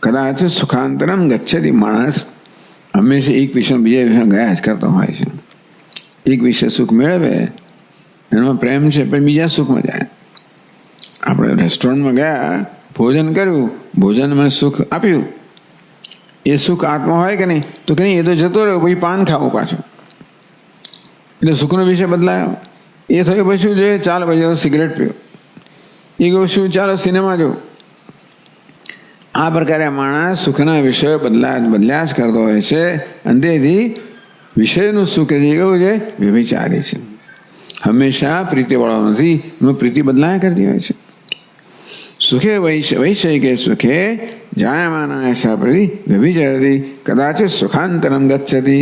કદાચ સુખાંતરમ ગચ્છતિ. માણસ હંમેશા એક વિષય બીજા વિષય ગયા જ કરતો હોય છે. એક વિષય સુખ મેળવે એમાં પ્રેમ છે, પછી બીજા સુખમાં જાય. આપણે રેસ્ટોરન્ટમાં ગયા, ભોજન કર્યું, ભોજન મને સુખ આપ્યું. એ સુખ આત્મા હોય કે નહીં? તો કે નહીં, એ તો જતો રહ્યો, પછી પાન ખાવું પાછું. એટલે સુખનો વિષય બદલાયો. એ થયું પછી શું જોઈએ? ચાલો પછી સિગરેટ પીવું. એ કહ્યું શું? ચાલો સિનેમા જોવું. આ પ્રકારે માણસ સુખના વિષયો બદલ્યા જ કરતો હોય છે. અંતેથી વિષયનું સુખ જે કેવું છે? વ્યભિચારી છે. હંમેશા પ્રીતિવાળો નથી, એમાં પ્રીતિ બદલાયા કરતી હોય છે. સુખે વૈષયિકે સુખે જાયમાન એશા પ્રીતિ વ્યભિચરતી કદાચ સુખાંતરમ ગચ્છતિ.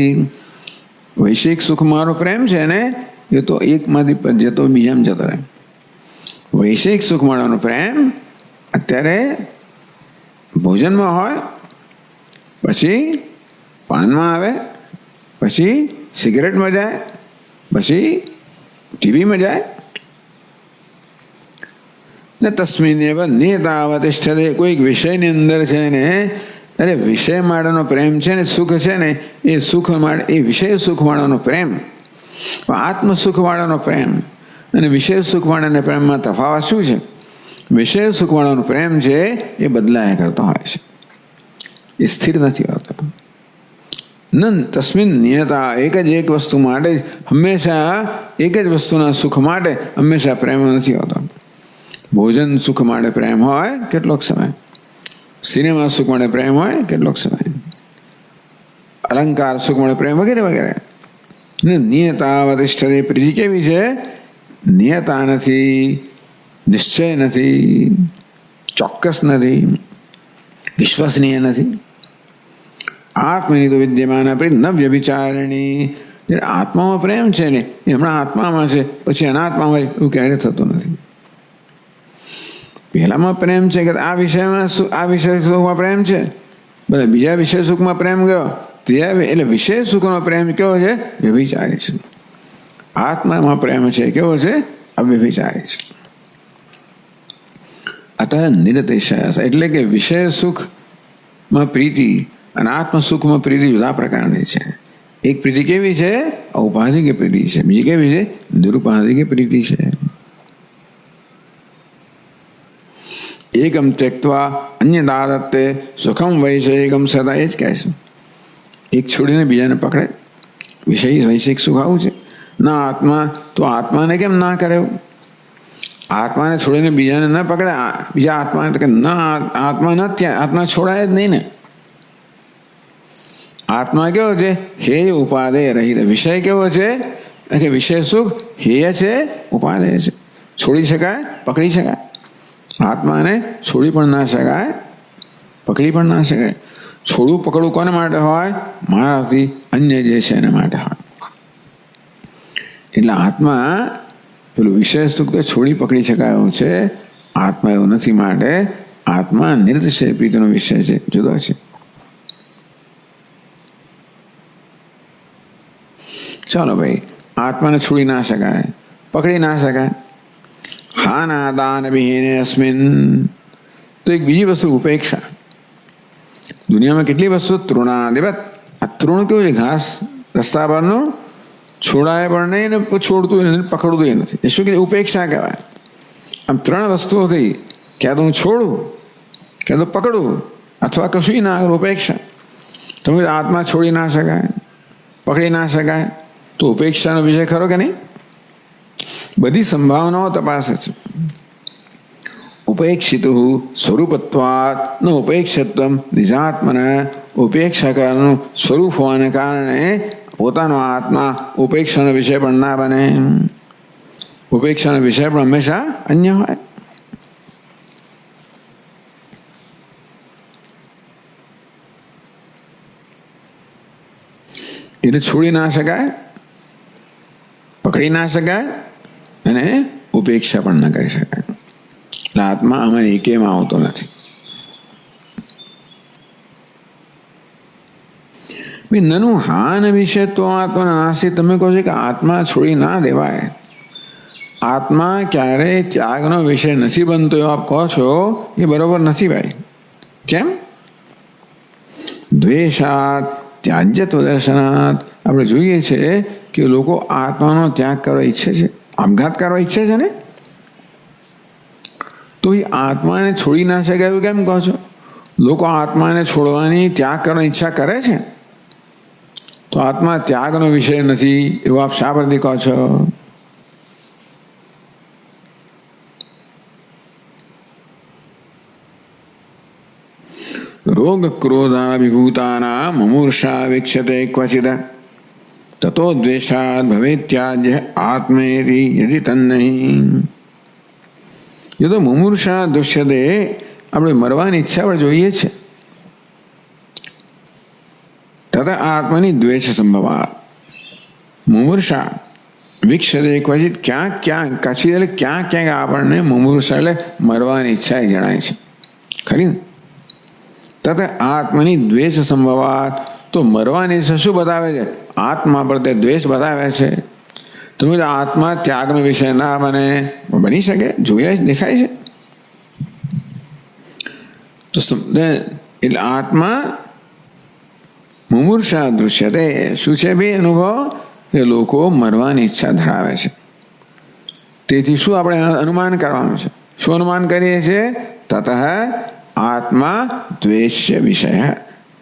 વૈષયિક સુખ મારો પ્રેમ છે ને એ તો એકમાંથી જતો બીજામાં જતો રહે. વૈષયિક સુખ મળવાનો પ્રેમ અત્યારે ભોજનમાં હોય, પછી પાનમાં આવે, પછી સિગરેટમાં જાય, પછી ટીવીમાં જાય. ને તસ્મિન એવ નિયતાવતિષ્ઠતે. કોઈક વિષયની અંદર છે ને, અરે વિષય માટેનો પ્રેમ છે ને, સુખ છે ને, એ સુખ માટે, એ વિષય સુખ માટેનો પ્રેમ, આત્મ સુખ વાળાનો પ્રેમ અને વિષય સુખ વાળાના પ્રેમમાં તફાવત શું છે? વિષય સુખ વાળાનો પ્રેમ છે એ બદલાયા કરતો હોય છે, એ સ્થિર નથી હોતો. ન ન તસ્મિન નિયતા, એક જ એક વસ્તુ માટે જ હંમેશા એક જ વસ્તુના સુખ માટે હંમેશા પ્રેમ નથી હોતો. ભોજન સુખ માટે પ્રેમ હોય કેટલોક સમય, સિનેમા સુખ માટે પ્રેમ હોય કેટલોક સમય, અલંકાર સુખ માટે પ્રેમ વગેરે વગેરે. નિયતા વતિષ્ઠતે, પ્રીતિ કેવી છે? નિયતા નથી, નિશ્ચય નથી, ચોક્કસ નથી, વિશ્વસનીય નથી. આત્મની તો વિદ્યમાન ન વ્યભિચારિણી. આત્મામાં પ્રેમ છે ને એ હમણાં આત્મામાં છે, પછી અનાત્મામાં હોય એવું ક્યારે થતું નથી. પહેલામાં પ્રેમ છે કે આ વિષયમાં આ વિષય સુખમાં પ્રેમ છે, બધા બીજા વિષય સુખમાં પ્રેમ ગયો, એટલે વિષય સુખનો પ્રેમ કેવો છે? વ્યભિચારી છે. આત્મામાં પ્રેમ છે કેવો છે? અવ્યભિચારી છે. અતઃ નિરતિશય, એટલે કે વિષય સુખમાં પ્રીતિ અને આત્મ સુખમાં પ્રીતિ જુદા પ્રકારની છે. એક પ્રીતિ કેવી છે? ઔપાધિક પ્રીતિ છે. બીજી કેવી છે? નિરુપાધિક પ્રીતિ છે. એકમ ત્યક્ત્વા અન્ય દાદત્તે સુખમ વૈષયિકમ સદા, એ જ કહે છે. એક છોડીને બીજાને પકડે, વિષય વૈષયિક સુખ આવું છે. ના આત્મા તો આત્માને કેમ ના કરે? આત્માને છોડીને બીજાને ન પકડે, બીજા આત્માને કે ના આત્મા ન ત્યાં, આત્મા છોડાય જ નહીં ને. આત્મા કેવો છે? હેય ઉપાદેય રહિત. વિષય કેવો છે? કે વિષય સુખ હેય છે, ઉપાદેય છે, છોડી શકાય, પકડી શકાય. આત્માને છોડી પણ ના શકાય, પકડી પણ ના શકાય. છોડવું પકડવું કોને માટે હોય? મારાથી અન્ય જે છે એના માટે હોય. એટલે આત્મા પેલું વિષય સુખ તો છોડી પકડી શકાય એવું છે, આત્મા એવું નથી. માટે આત્મા નિરતિશય પ્રીતિનો વિષય છે, જુદો છે. ચાલો ભાઈ, આત્માને છોડી ના શકાય, પકડી ના શકાય. હા ના દાન વિહીને અસ્મિન. તો એક બીજી વસ્તુ ઉપેક્ષા. દુનિયામાં કેટલી વસ્તુ તૃણાદિવત. આ તૃણ કેવું છે? ઘાસ રસ્તા પરનું, છોડાય પણ નહીં ને છોડતું નથી, પકડતું નથી. એ શું કે ઉપેક્ષા કહેવાય. આમ ત્રણ વસ્તુઓ થઈ, ક્યાં તો હું છોડું, ક્યાં તો પકડું, અથવા કશું ના કરું, ઉપેક્ષા. તમે આત્મા છોડી ના શકાય, પકડી ના શકાય, તો ઉપેક્ષાનો વિષય ખરો કે નહીં? બધી સંભાવનાઓ તપાસે છે. ઉપેક્ષિત સ્વરૂપત્વાત ન ઉપેક્ષિત્વમ નિજાત્મના. ઉપેક્ષા કરવાનું સ્વરૂપ હોવાને કારણે પોતાનો આત્મા ઉપેક્ષાનો વિષય પણ ના બને. ઉપેક્ષાનો વિષય પણ હંમેશા અન્ય હોય. એટલે છોડી ના શકાય, પકડી ના શકાય અને ઉપેક્ષા પણ ના કરી શકાય. એટલે આત્મા આમાં એકેમાં આવતો નથી. નનું હાન વિશે તો આત્મા નાસી. તમે કહો છો કે આત્મા છોડી ના દેવાય, આત્મા ક્યારેય ત્યાગનો વિષય નથી બનતો એવો આપ કહો છો, એ બરોબર નથી ભાઈ. કેમ? દ્વેષાત ત્યાજ્યત્વ દર્શનાત. આપણે જોઈએ છે કે લોકો આત્માનો ત્યાગ કરવા ઈચ્છે છે, આપઘાત કરવા ઈચ્છે છે ને, તો એ આત્માને છોડી ના શકાય એવું કેમ કહો છો? લોકો આત્માને છોડવાની, ત્યાગ કરવાની ઈચ્છા કરે છે, તો આત્મા ત્યાગનો વિષય નથી એવું આપ શા પરથી કહો છો? રોગ ક્રોધાભિભૂતાના મુમૂર્ષા વીક્ષતે ક્વચિદ તતો દ્વેષાદ ભવેત્યાજ્ય આત્મેતિ યદિ તન્નહિ. એ તો મુમૂર્ષા દૃશ્યતે, આપણે મરવાની ઈચ્છા પણ જોઈએ છે. તથા આત્માની દ્વેષ સંભવા. મુમૂર્ષા વીક્ષતે ક્વચિત, ક્યાંક ક્યાંક, કચી એટલે ક્યાંક ક્યાંક આપણને મુમૂર્ષા એટલે મરવાની ઈચ્છા જણાય છે ખરી ને. તથા આત્માની દ્વેષ સંભવાત, તો મરવાની શું બતાવે છે? આત્મા પ્રત્યે દ્વેષ બતાવે છે. તમે આત્મા ત્યાગનો વિષય ના બને, બની શકે, જોયા દેખાય છે. તો એટલે આત્મા મુમૂર્ષા દૃશ્યતે, શું છે ભાઈ અનુભવ? કે લોકો મરવાની ઈચ્છા ધરાવે છે. તેથી શું આપણે અનુમાન કરવાનું છે? શું અનુમાન કરીએ છીએ? તતઃ આત્મા દ્વેષ્ય વિષય.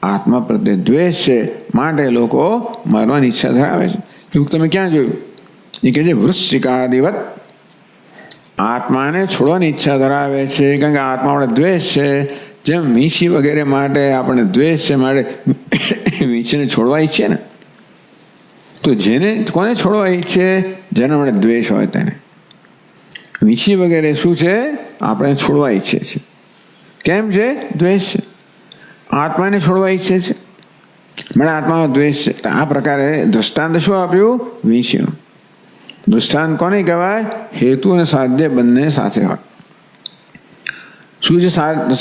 આત્મા પ્રત્યે દ્વેષ છે, માટે લોકો મરવાની ઈચ્છા ધરાવે છે. એવું તમે ક્યાં જોયું? એ કહે છે વૃશ્ચિકાદિવત આત્માને છોડવાની ઈચ્છા ધરાવે છે, કારણ કે આત્મા આપણે દ્વેષ છે. જેમ વીંછી વગેરે માટે આપણે દ્વેષ છે, માટે વીંછીને છોડવા ઈચ્છે ને. તો જેને કોને છોડવા ઈચ્છે? જેને આપણે દ્વેષ હોય તેને. વીંછી વગેરે શું છે? આપણે છોડવા ઈચ્છે છે. કેમ છે? દ્વેષ છે. આત્માને છોડવા ઈચ્છે છે, મને આત્માનો દ્વેષ છે. આ પ્રકારે દૃષ્ટાંત શું આપ્યું? વીંછીનું. દૃષ્ટાંત કોને કહેવાય? હેતુ અને સાધ્ય બંને સાથે હોય. શું છે?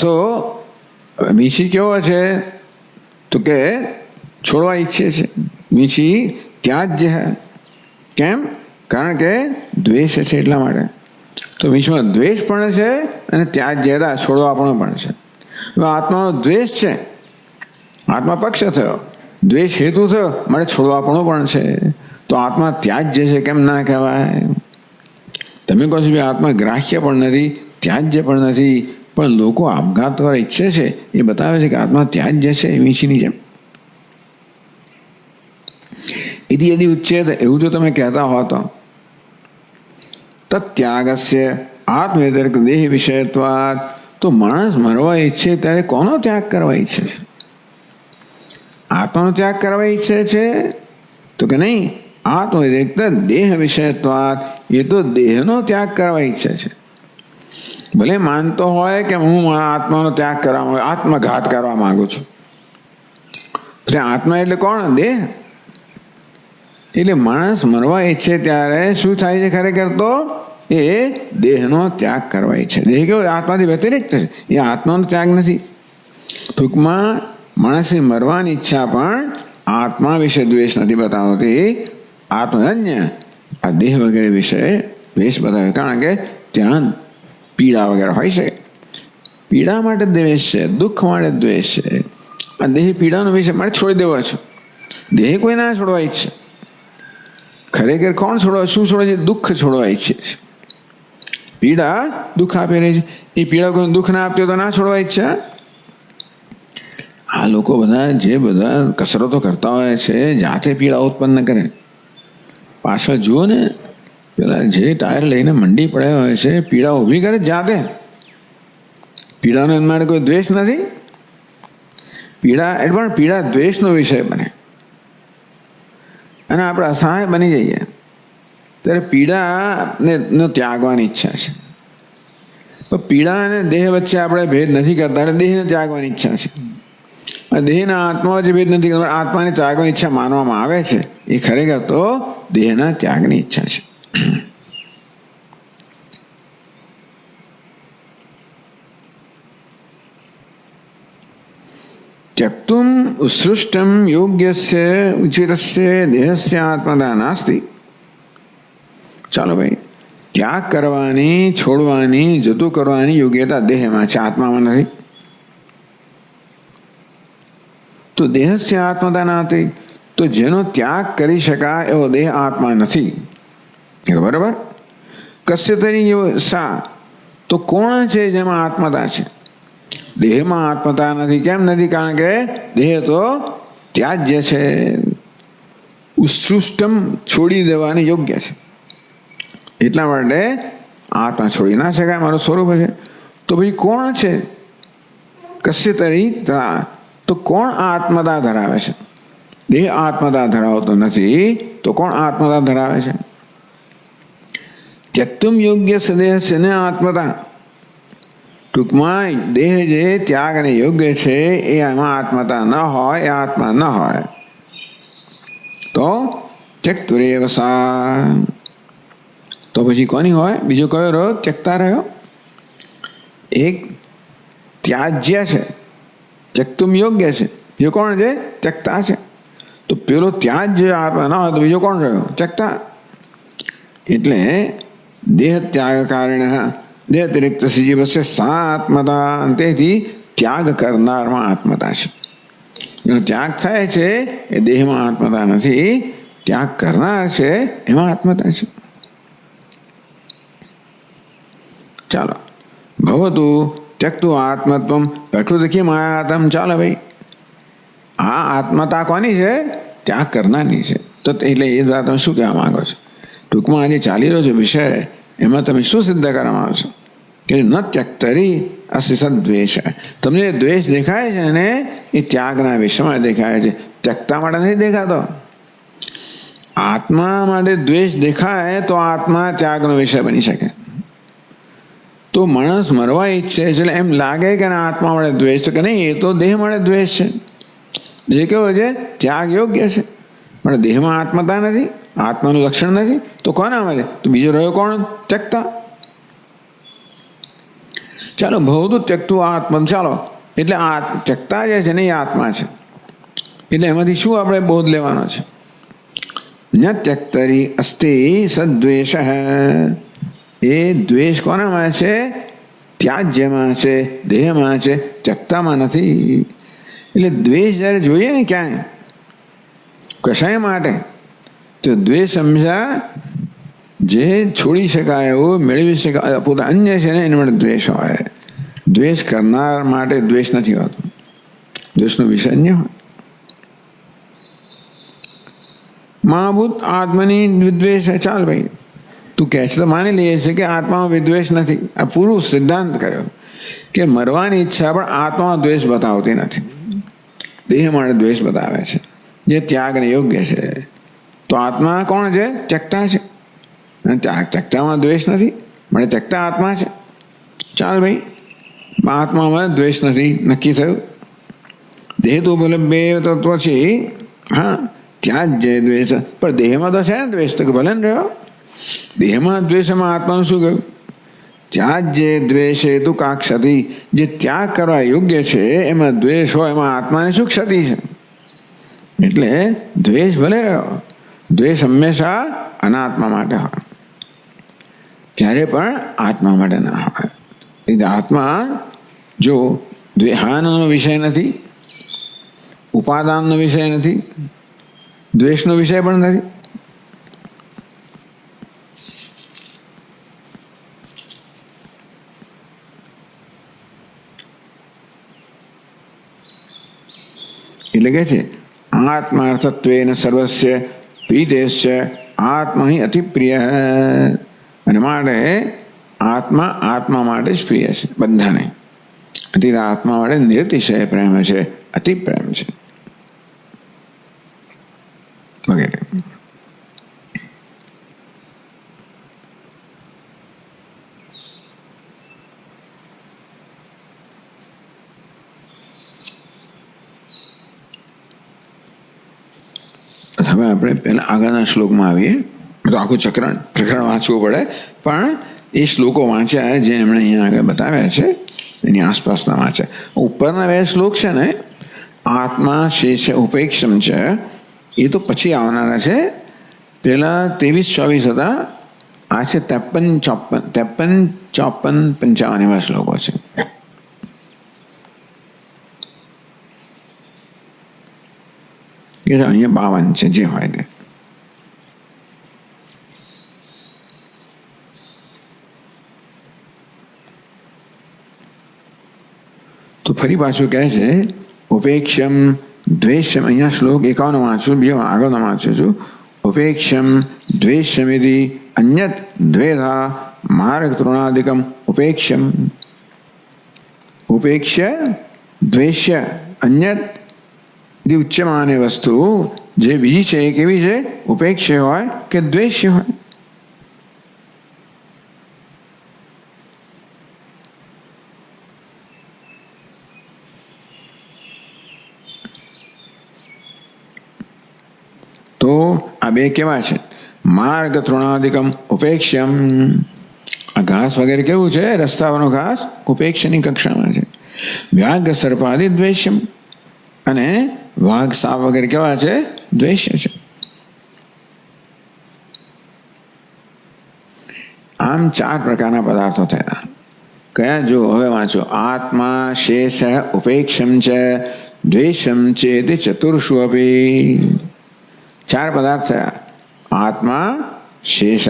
તો વીંછી કેવો છે? તો કે છોડવા ઈચ્છે છે. વીંછી ત્યાજ્ય છે. કેમ? કારણ કે દ્વેષ છે એટલા માટે. તો વીંછીમાં દ્વેષ પણ છે અને ત્યાજ્યતા છોડવા પણ છે. આત્માનો દ્વેષ છે, આત્મા પક્ષ થયો, દ્વેષ હેતુ થયો, મારે છોડવાપણું પણ છે. તો આત્મા ત્યાજ્ય છે કેમ ના કહેવાય? તમે કહો છો આત્મા ગ્રાહ્ય પણ નથી, ત્યાજ્ય પણ નથી, પણ લોકો આપઘાત દ્વારા ઈચ્છે છે એ બતાવે છે કે આત્મા ત્યાજ્ય છે વીંછીની જેમ. યદિ ઉચ્ચેત, એવું જો તમે કહેતા હો તો તત્યાગસ્ય આત્મવ્યતિરેક દેહ વિષયત્વાદ, તો માણસ મરવા ઈચ્છે ત્યારે કોનો ત્યાગ કરવા ઈચ્છે છે? આત્માનો ત્યાગ કરવા ઈચ્છે છે? તો કે નહીં, આત્મવ્યતિરેક દેહ વિષયત્વાદ, એ તો દેહનો ત્યાગ કરવા ઈચ્છે છે. ભલે માનતો હોય કે હું આત્માનો ત્યાગ કરવા, આત્મઘાત કરવા માંગુ છું. આત્મા એટલે કોણ? દેહ. એટલે માણસ મરવા ઈચ્છે ત્યારે શું થાય છે? ખરેખર તો એ દેહનો ત્યાગ કરવા ઈચ્છે. દેહ કેવો? આત્માથી વ્યતિરિક્ત છે, એ આત્માનો ત્યાગ નથી. ટૂંકમાં માણસની મરવાની ઈચ્છા પણ આત્મા વિશે દ્વેષ નથી બતાવતી, આત્મજન્ય આ દેહ વગેરે વિશે દ્વેષ બતાવે. કારણ કે ત્યાં પીડા વગેરે હોય છે. પીડા માટે દ્વેષ છે, દુઃખ માટે દ્વેષ છે. આ દેહ પીડાનો વિષય મારે છોડી દેવો છે. દેહ કોઈ ના છોડવા ઈચ્છે. ખરેખર કોણ છોડવા, શું છોડે છે? દુઃખ છોડવા ઈચ્છે છે. પીડા દુઃખ આપી રહી છે. એ પીડા કોઈ દુઃખ ના આપતી તો ના છોડવા ઈચ્છા. આ લોકો બધા જે બધા કસરતો કરતા હોય છે, જાતે પીડા ઉત્પન્ન કરે. પાછળ જુઓ ને, પેલા જે ટાયર લઈને મંડી પડ્યા હોય છે, પીડા ઊભી કરે જાતે. પીડાનો એના માટે કોઈ દ્વેષ નથી. પીડા એટલે પણ પીડા દ્વેષનો વિષય બને અને આપણે અસહાય બની જઈએ ત્યારે પીડાને ત્યાગવાની ઈચ્છા છે. પણ પીડા અને દેહ વચ્ચે આપણે ભેદ નથી કરતા, એટલે દેહને ત્યાગવાની ઈચ્છા છે. દેહના આત્મા વચ્ચે ભેદ નથી કરતા, આત્માની ત્યાગવાની ઈચ્છા માનવામાં આવે છે. એ ખરેખર તો દેહના ત્યાગની ઈચ્છા છે. त्यक्तुम उत्सृष्टम योग्यस्य उचितस्य देहस्य आत्मदा नास्ति. ચાલો ભાઈ, ત્યાગ કરવાની, છોડવાની, જતું કરવાની યોગ્યતા દેહમાં છે, આત્મામાં નથી. તો દેહસ્ય આત્મદા નાસ્તિ, તો જેનો ત્યાગ કરી શકાય એવો દેહ આત્મા નથી. બરાબર? કસ્ય તરી સા, તો કોણ છે જેમાં આત્મતા છે? દેહમાં આત્મતા નથી. કેમ નથી? કારણ કે દેહ તો ત્યાજ્ય છે, ઉત્સૃષ્ટમ છોડી દેવાની યોગ્ય છે. એટલા માટે આત્મા છોડી ના શકાય, મારું સ્વરૂપ છે. તો ભાઈ કોણ છે? કસ્ય તરી, તો કોણ આત્મતા ધરાવે છે? દેહ આત્મતા ધરાવતો નથી, તો કોણ આત્મતા ધરાવે છે? ત્યક્તુમ યોગ્ય સદેહ ને આત્મતા. ટૂંકમાં દેહ જે ત્યાગને યોગ્ય છે એ એમાં આત્મતા ન હોય, એ આત્મા ન હોય તો ત્યક્તુરેવ સા. તો પછી કોની હોય? બીજો કયો રહ્યો? ત્યક્તા રહ્યો. એક ત્યાજ્ય છે, ત્યક્તુમ યોગ્ય છે. બીજો કોણ છે? ત્યક્તા છે. તો પેલો ત્યાજ્ય આત્મા ન હોય તો બીજો કોણ રહ્યો? ત્યક્તા. એટલે દેહ ત્યાગ કારણે દેહ અતિરિક્ત જીવસ્ય સા આત્મતા. તેથી ત્યાગ કરનારમાં આત્મતા છે. એનો ત્યાગ થાય છે એ દેહમાં આત્મતા નથી, ત્યાગ કરનાર છે એમાં આત્મતા છે. ચાલો, ભવતું ત્યક્તુ આત્મત્વમ પ્રકૃતિ કિમ આયાતમ. ચાલો ભાઈ, આ આત્મતા કોની છે? ત્યાગ કરનારની છે. તો એટલે એ દ્વારા તમે શું કહેવા માંગો છો? ટૂંકમાં આજે ચાલી રહ્યો છે વિષય, એમાં તમે શું સિદ્ધ કરવા માંગો છો? કે ન ત્યક્તરી અસી સદ્વેષ. તમને જે દ્વેષ દેખાય છે ને એ ત્યાગના વિષયમાં દેખાય છે, ત્યક્તા માટે નથી દેખાતો. આત્મા માટે દ્વેષ દેખાય તો આત્મા ત્યાગનો વિષય બની શકે. તો માણસ મરવા ઈચ્છે એટલે એમ લાગે કે આત્મા મળે દ્વેષ, તો કે નહીં, એ તો દેહ મળે દ્વેષ છે. જે કેવો છે? ત્યાગ યોગ્ય છે, પણ દેહમાં આત્મતા નથી, આત્માનું લક્ષણ નથી, તો કોના મળે? તો બીજો રહ્યો કોણ? ત્યક્તા. ચાલો, ભવતું ત્યક્તું આત્મા, ચાલો, એટલે આ ત્યક્તા જે છે ને એ આત્મા છે. એટલે એમાંથી શું આપણે બોધ લેવાનો છે? ન ત્યક્તરી અસ્તિ સદ્વેષ. એ દ્વેષ કોનામાં છે? ત્યાજ્યમાં છે, દેહમાં છે, ત્યક્તામાં નથી. એટલે દ્વેષ જ્યારે જોઈએ ને ક્યાંય કશાય માટે, તો દ્વેષ સમજા જે છોડી શકાય એવો, મેળવી શકાય પોતા અન્ય છે ને એના માટે દ્વેષ હોય. દ્વેષ કરનાર માટે દ્વેષ નથી હોતો, દ્વેષનો વિષય અન્ય હોય. મહાભૂત આત્મની વિદ્વેષ. ચાલ ભાઈ, તું કહે છે તો માની લઈએ છે કે આત્મામાં વિદ્વેષ નથી. આ પૂરું સિદ્ધાંત કર્યો કે મરવાની ઈચ્છા પણ આત્મામાં દ્વેષ બતાવતી નથી, દેહ માટે દ્વેષ બતાવે છે, જે ત્યાગને યોગ્ય છે. તો આત્મા કોણ છે? ત્યક્તા છે. ત્યક્તામાં દ્વેષ નથી, મને ત્યક્તા આત્મા છે. ચાલ ભાઈ, આત્મામાં દ્વેષ નથી, નક્કી થયું. દેહ તો બોલે બે તત્વ છે, હા, ત્યાં જ જે દ્વેષ, પણ દેહમાં તો છે ને દ્વેષ, તો ભલે ને રહ્યો. દેહમાં દ્વેષમાં આત્માનું શું કહ્યું? ત્યાં જ જે દ્વેષ હેતુ કા ક્ષતિ, જે ત્યાગ કરવા યોગ્ય છે એમાં દ્વેષ હોય, એમાં આત્માની શું ક્ષતિ છે? એટલે દ્વેષ ભલે રહ્યો, દ્વેષ હંમેશા અનાત્મા માટે હોય, ક્યારે પણ આત્મા માટે ના હોય. એટલે આત્મા જો દ્વેહાનનો વિષય નથી, ઉપાદાનનો વિષય નથી, દ્વેષનો વિષય પણ નથી. એટલે કે છે આત્માર્થત્વેન સર્વસ્ય પ્રીતેશ્ચ આત્મા હિ અતિ પ્રિય. અને માટે આત્મા માટે જ પ્રિય છે બધાને. અતિ આત્મા માટે નિરતિશય પ્રેમ છે, અતિ પ્રેમ છે વગેરે. હવે આપણે પહેલા આગળના શ્લોકમાં આવીએ. તો આખું પ્રકરણ વાંચવું પડે, પણ એ શ્લોકો વાંચ્યા જે એમણે અહીંયા આગળ બતાવ્યા છે એની આસપાસના વાંચ્યા. ઉપરના બે શ્લોક છે ને, આત્મા શેષ ઉપેક્ષમ છે, એ તો પછી આવનારા છે. પેલા 23-24 હતા, આ છે 53-54-55 એવા શ્લોકો છે. અહીંયા 52 છે, જે હોય તે. તો ફરી પાછું કહે છે ઉપેક્ષમ દ્વેષમ. અહીંયા શ્લોક 51 વાંચું, બીજો આગળનો વાંચું છું. ઉપેક્ષમ દ્વેષમિતિ અન્યત દ્વેધા માર્ગ તૃણાદિકમ ઉપેક્ષમ. ઉપેક્ષ્ય દ્વેષ્ય અન્યત ઉચ્ચમાને વસ્તુ જે બીજી છે એ કેવી છે? ઉપેક્ષય હોય કે દ્વેષ્ય હોય. તો આ બે કેવા છે? માર્ગ તૃણાદિકમ ઉપેક્ષમ. આ ઘાસ વગેરે કેવું છે? રસ્તાવાનો ઘાસ ઉપેક્ષની કક્ષામાં છે. વ્યાઘ્ર સર્પાદિ દ્વેષ્યમ. અને વાઘ સાપ વગેરે કેવા છે? દ્વેષ્ય છે. આમ 4 પ્રકારના પદાર્થો થયા. કયા? જો હવે વાંચો. આત્મા શેષ ઉપેક્ષમ છે દ્વેષમ ચેતિ ચતુર્ષુ અપી. 4 પદાર્થ થયા. આત્મા શેષ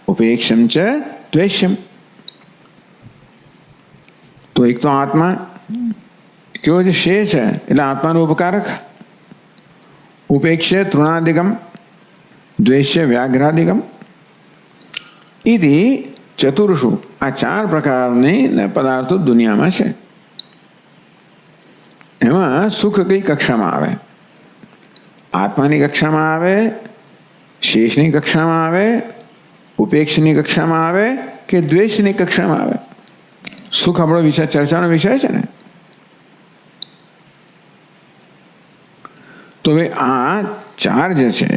ઉપેક્ષમ છે દ્વેષ્યમ. તો એક તો આત્મા કેવો છે? શેષ છે એટલે આત્માનો ઉપકારક, उपेक्ष्य तृणादिकम द्वेष्य व्याघ्रादिकम इति चतुर्षु आ 4 प्रकारने पदार्थो દુનિયામાં છે. એમાં સુખ કઈ કક્ષામાં આવે? આત્માની કક્ષામાં આવે, શેષની કક્ષામાં આવે, ઉપેક્ષની કક્ષામાં આવે કે દ્વેષની કક્ષામાં આવે? સુખ આપણો વિષય, ચર્ચાનો વિષય છે ને. તો હવે આ 4 જે છે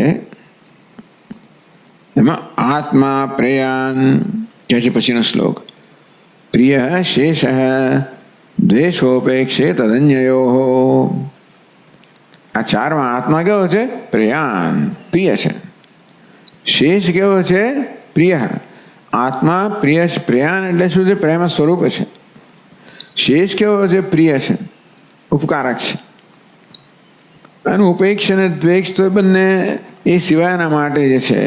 એમાં આત્મા પ્રેયાન કહે છે પછીનો શ્લોક, પ્રિય શેષ દ્વેષોપેક્ષે તદન્યયો. આ 4માં આત્મા કેવો છે? પ્રેયાન, પ્રિય છે. શેષ કેવો છે? પ્રિય. આત્મા પ્રિય, પ્રેયાન એટલે શું છે? પ્રેમ સ્વરૂપ છે. શેષ કેવો છે? પ્રિય છે, ઉપકારક છે. અને ઉપેક્ષ અને દ્વેષ તો બંને એ સિવાયના માટે જે છે.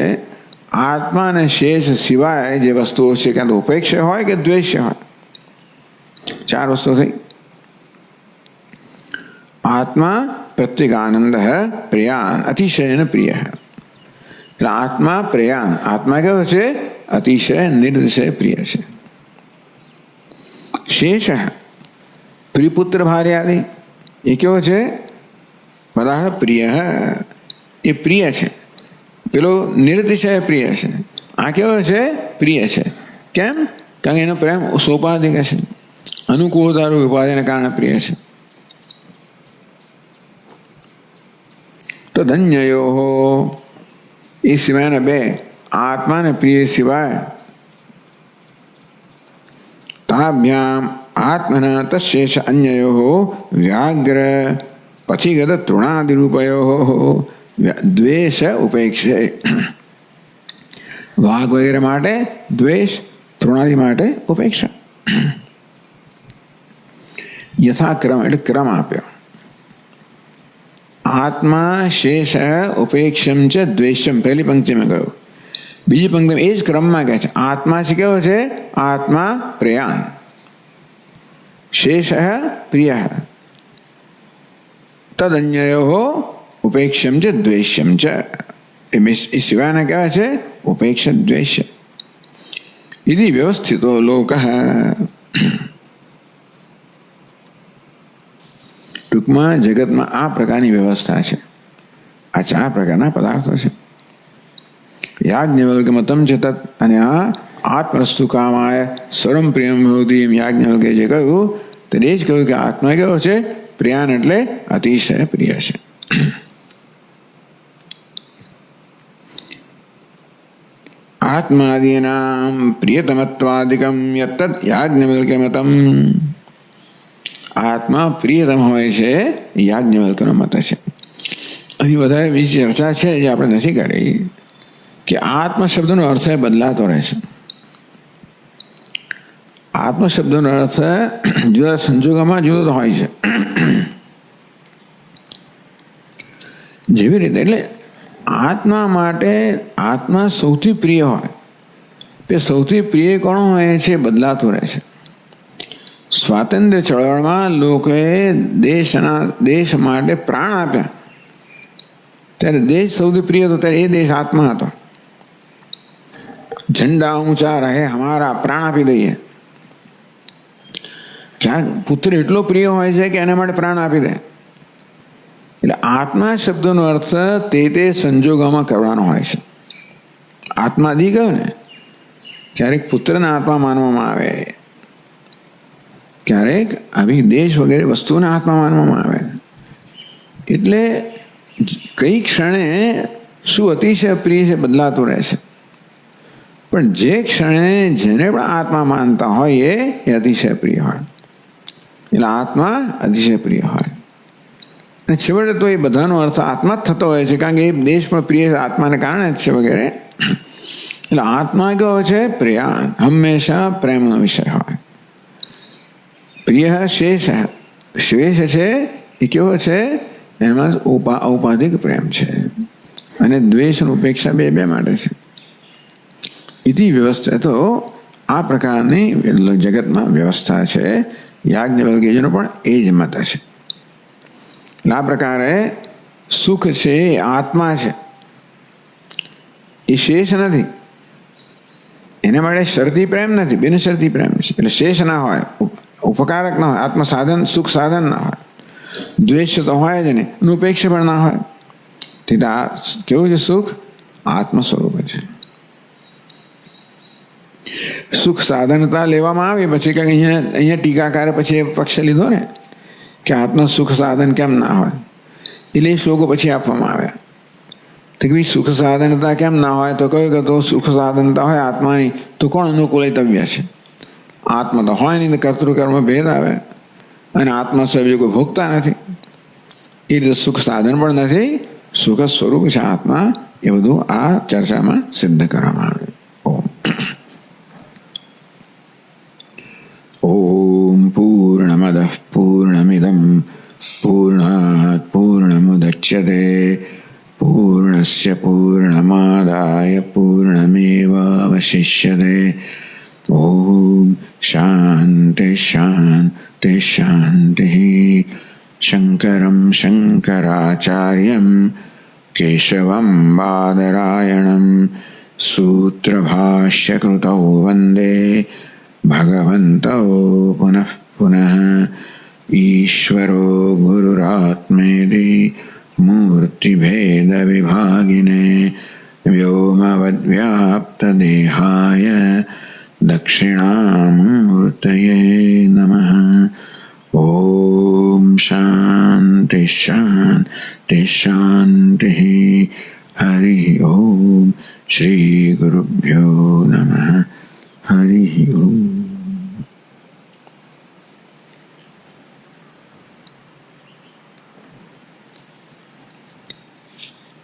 આત્મા અને શેષ સિવાય જે વસ્તુઓ છે, ક્યાં તો ઉપેક્ષ હોય કે દ્વેષ હોય, 4 વસ્તુ થઈ. આત્મા પ્રત્યેગાનંદ પ્રિયાન અતિશય પ્રિય. એટલે આત્મા પ્રિયાન, આત્મા કેવો છે? અતિશય નિર્દિશય પ્રિય છે. શેષ પ્રિપુત્ર ભાર્યાદિ, એ કેવો છે? પદાર્થ પ્રિય, એ પ્રિય છે. પેલો નિર્દિશય પ્રિય છે. આ કેવો છે? પ્રિય છે. કેમ? કારણ કે એનો પ્રેમ સોપાધિક છે, અનુકૂળતારૂપ ઉપાધિને કારણે પ્રિય છે. તો ધન્યયો એ સિવાયના 2 આત્માને પ્રિય સિવાય તાભ્યામ આત્મના તશેષ અન્યયો વ્યાઘ્ર પથિગત તૃણાદિરૂપયો દ્વેષ ઉપેક્ષે. વાઘ વગેરે માટે દ્વેષ, તૃણાદિ માટે ઉપેક્ષા. યથાક્રમ એટલે ક્રમ આપ્યો. આત્મા શેષ ઉપેક્ષમ ચ દ્વેષમ પહેલી પંક્તિમાં કહ્યું. બીજી પંક્તિમાં એ જ ક્રમમાં કહે છે. આત્મા છે કેવો છે? આત્મા પ્રેયાન, શેષ પ્રિય, તદન્યયો ઉપેક્ષમ ચ દ્વેષ્યમ ચ. એ સિવાયના કહેવાય છે ઉપેક્ષ દ્વેષ્ય. ઇતિ વ્યવસ્થિતો લોક. ટૂંકમાં જગતમાં આ પ્રકારની વ્યવસ્થા છે. આ 4 પ્રકારના પદાર્થો છે. યાજ્ઞવલ્ક મતમ છે તત. અને આ આત્મસ્તુ કામાય સર્વમ પ્રિયમ ભવતિ એમ યાજ્ઞવલ્કે જે કહ્યું તે જ કહ્યું કે આત્મા કેવો છે? પ્રિયાન એટલે અતિશય પ્રિય છે. આત્માદીનામ પ્રિયતમત્વાદિકમ યત્તત યાજ્ઞવલ્કે મતમ. આત્મા પ્રિયતમ હોય છે, યાજ્ઞવલ્કનો મત છે. અહીં વધારે બીજી ચર્ચા છે જે આપણે નથી કરી કે આત્મ શબ્દનો અર્થ બદલાતો રહે છે. આત્મ શબ્દનો અર્થ જુદા સંજોગોમાં જુદો હોય છે. જેવી રીતે એટલે આત્મા માટે આત્મા સૌથી પ્રિય હોય, તે સૌથી પ્રિય કોણ હોય છે? બદલાતું રહે છે. સ્વાતંત્ર્ય ચળવળમાં લોકોએ દેશ માટે પ્રાણ આપ્યા, ત્યારે દેશ સૌથી પ્રિય હતો, ત્યારે એ દેશ આત્મા હતો. ઝંડા ઊંચા રહે હમારા, પ્રાણ આપી દઈએ. ક્યાંક પુત્ર એટલો પ્રિય હોય છે કે એના માટે પ્રાણ આપી દે. એટલે આત્મા શબ્દનો અર્થ તે સંજોગોમાં કરવાનો હોય છે. આત્માદી કહ્યું ને, ક્યારેક પુત્રને આત્મા માનવામાં આવે, ક્યારેક આવી દેશ વગેરે વસ્તુઓને આત્મા માનવામાં આવે. એટલે કઈ ક્ષણે શું અતિશય પ્રિય છે બદલાતું રહે છે. પણ જે ક્ષણે જેને પણ આત્મા માનતા હોય એ અતિશય પ્રિય હોય. એટલે આત્મા અતિશય પ્રિય હોય. અને છેવટે તો એ બધાનો અર્થ આત્મા જ થતો હોય છે, કારણ કે એ દેશ પણ પ્રિય આત્માને કારણે જ છે વગેરે. એટલે આત્મા કેવો છે? પ્રિયાન, હંમેશા પ્રેમનો વિષય હોય. પ્રિય શેષ, શેષ છે એ કેવો છે? એમાં ઔપાધિક પ્રેમ છે. અને દ્વેષ અને ઉપેક્ષા બે માટે છે. ઇતિ વ્યવસ્થા. તો આ પ્રકારની જગતમાં વ્યવસ્થા છે. યાજ્ઞવલ્ક્યજીનો પણ એ જ મત છે. આ પ્રકારે સુખ છે એ આત્મા છે, એ શેષ નથી. એને માટે શરતી પ્રેમ નથી, બિનશરતી પ્રેમ છે. એટલે શેષ ના હોય, ઉપકારક ના હોય, આત્મ સાધન સુખ સાધન ના હોય, દ્વેષ તો હોય જ નહીં, અનુપેક્ષ પણ ના હોય. તેથી આ કેવું છે? સુખ આત્મ સ્વરૂપ છે. સુખ સાધનતા લેવામાં આવી પછી કે અહીંયા ટીકાકારે પછી એ પક્ષ લીધો ને કે આત્મ સુખ સાધન કેમ ના હોય, એટલે એ શ્લોકો પછી આપવામાં આવ્યા. તો કે સુખ સાધનતા કેમ ના હોય? તો કહ્યું કે તો સુખ સાધનતા હોય આત્માની તો કોણ અનુકૂલિતવ્ય છે? આત્મા તો હોય નહીં, કર્તૃકર્મ ભેદ આવે અને આત્મા સ્વયં કોઈ ભોગતા નથી, એ રીતે સુખ સાધન પણ નથી, સુખ સ્વરૂપ છે આત્મા. એ બધું આ ચર્ચામાં સિદ્ધ કરવામાં આવે. ઓમ પૂર્ણમદ પૂર્ણમિદમ પૂર્ણાત પૂર્ણમુદચ્યતે પૂર્ણસ્ય પૂર્ણમાદાય પૂર્ણમેવાવશિષ્યતે. ઓમ શાંતિ શાંતિ શાંતિ. શંકરમ શંકરાચાર્યમ કેશવમ બાદરાયણમ સૂત્રભાષ્યકૃતૌ વંદે ભગવन्तौ પુનઃ પુનઃ. ઈશ્વરો ગુરુરાત્મેતિ મૂર્તિભેદવિભાગિને વ્યોમવદ્વ્યાપ્તદેહાય દક્ષિણામૂર્તયે નમઃ. ઓમ શાંતિ શાંતિ શાંતિ. હરિ ઓમ. શ્રી ગુરુભ્યો નમઃ. હરિ ઓમ.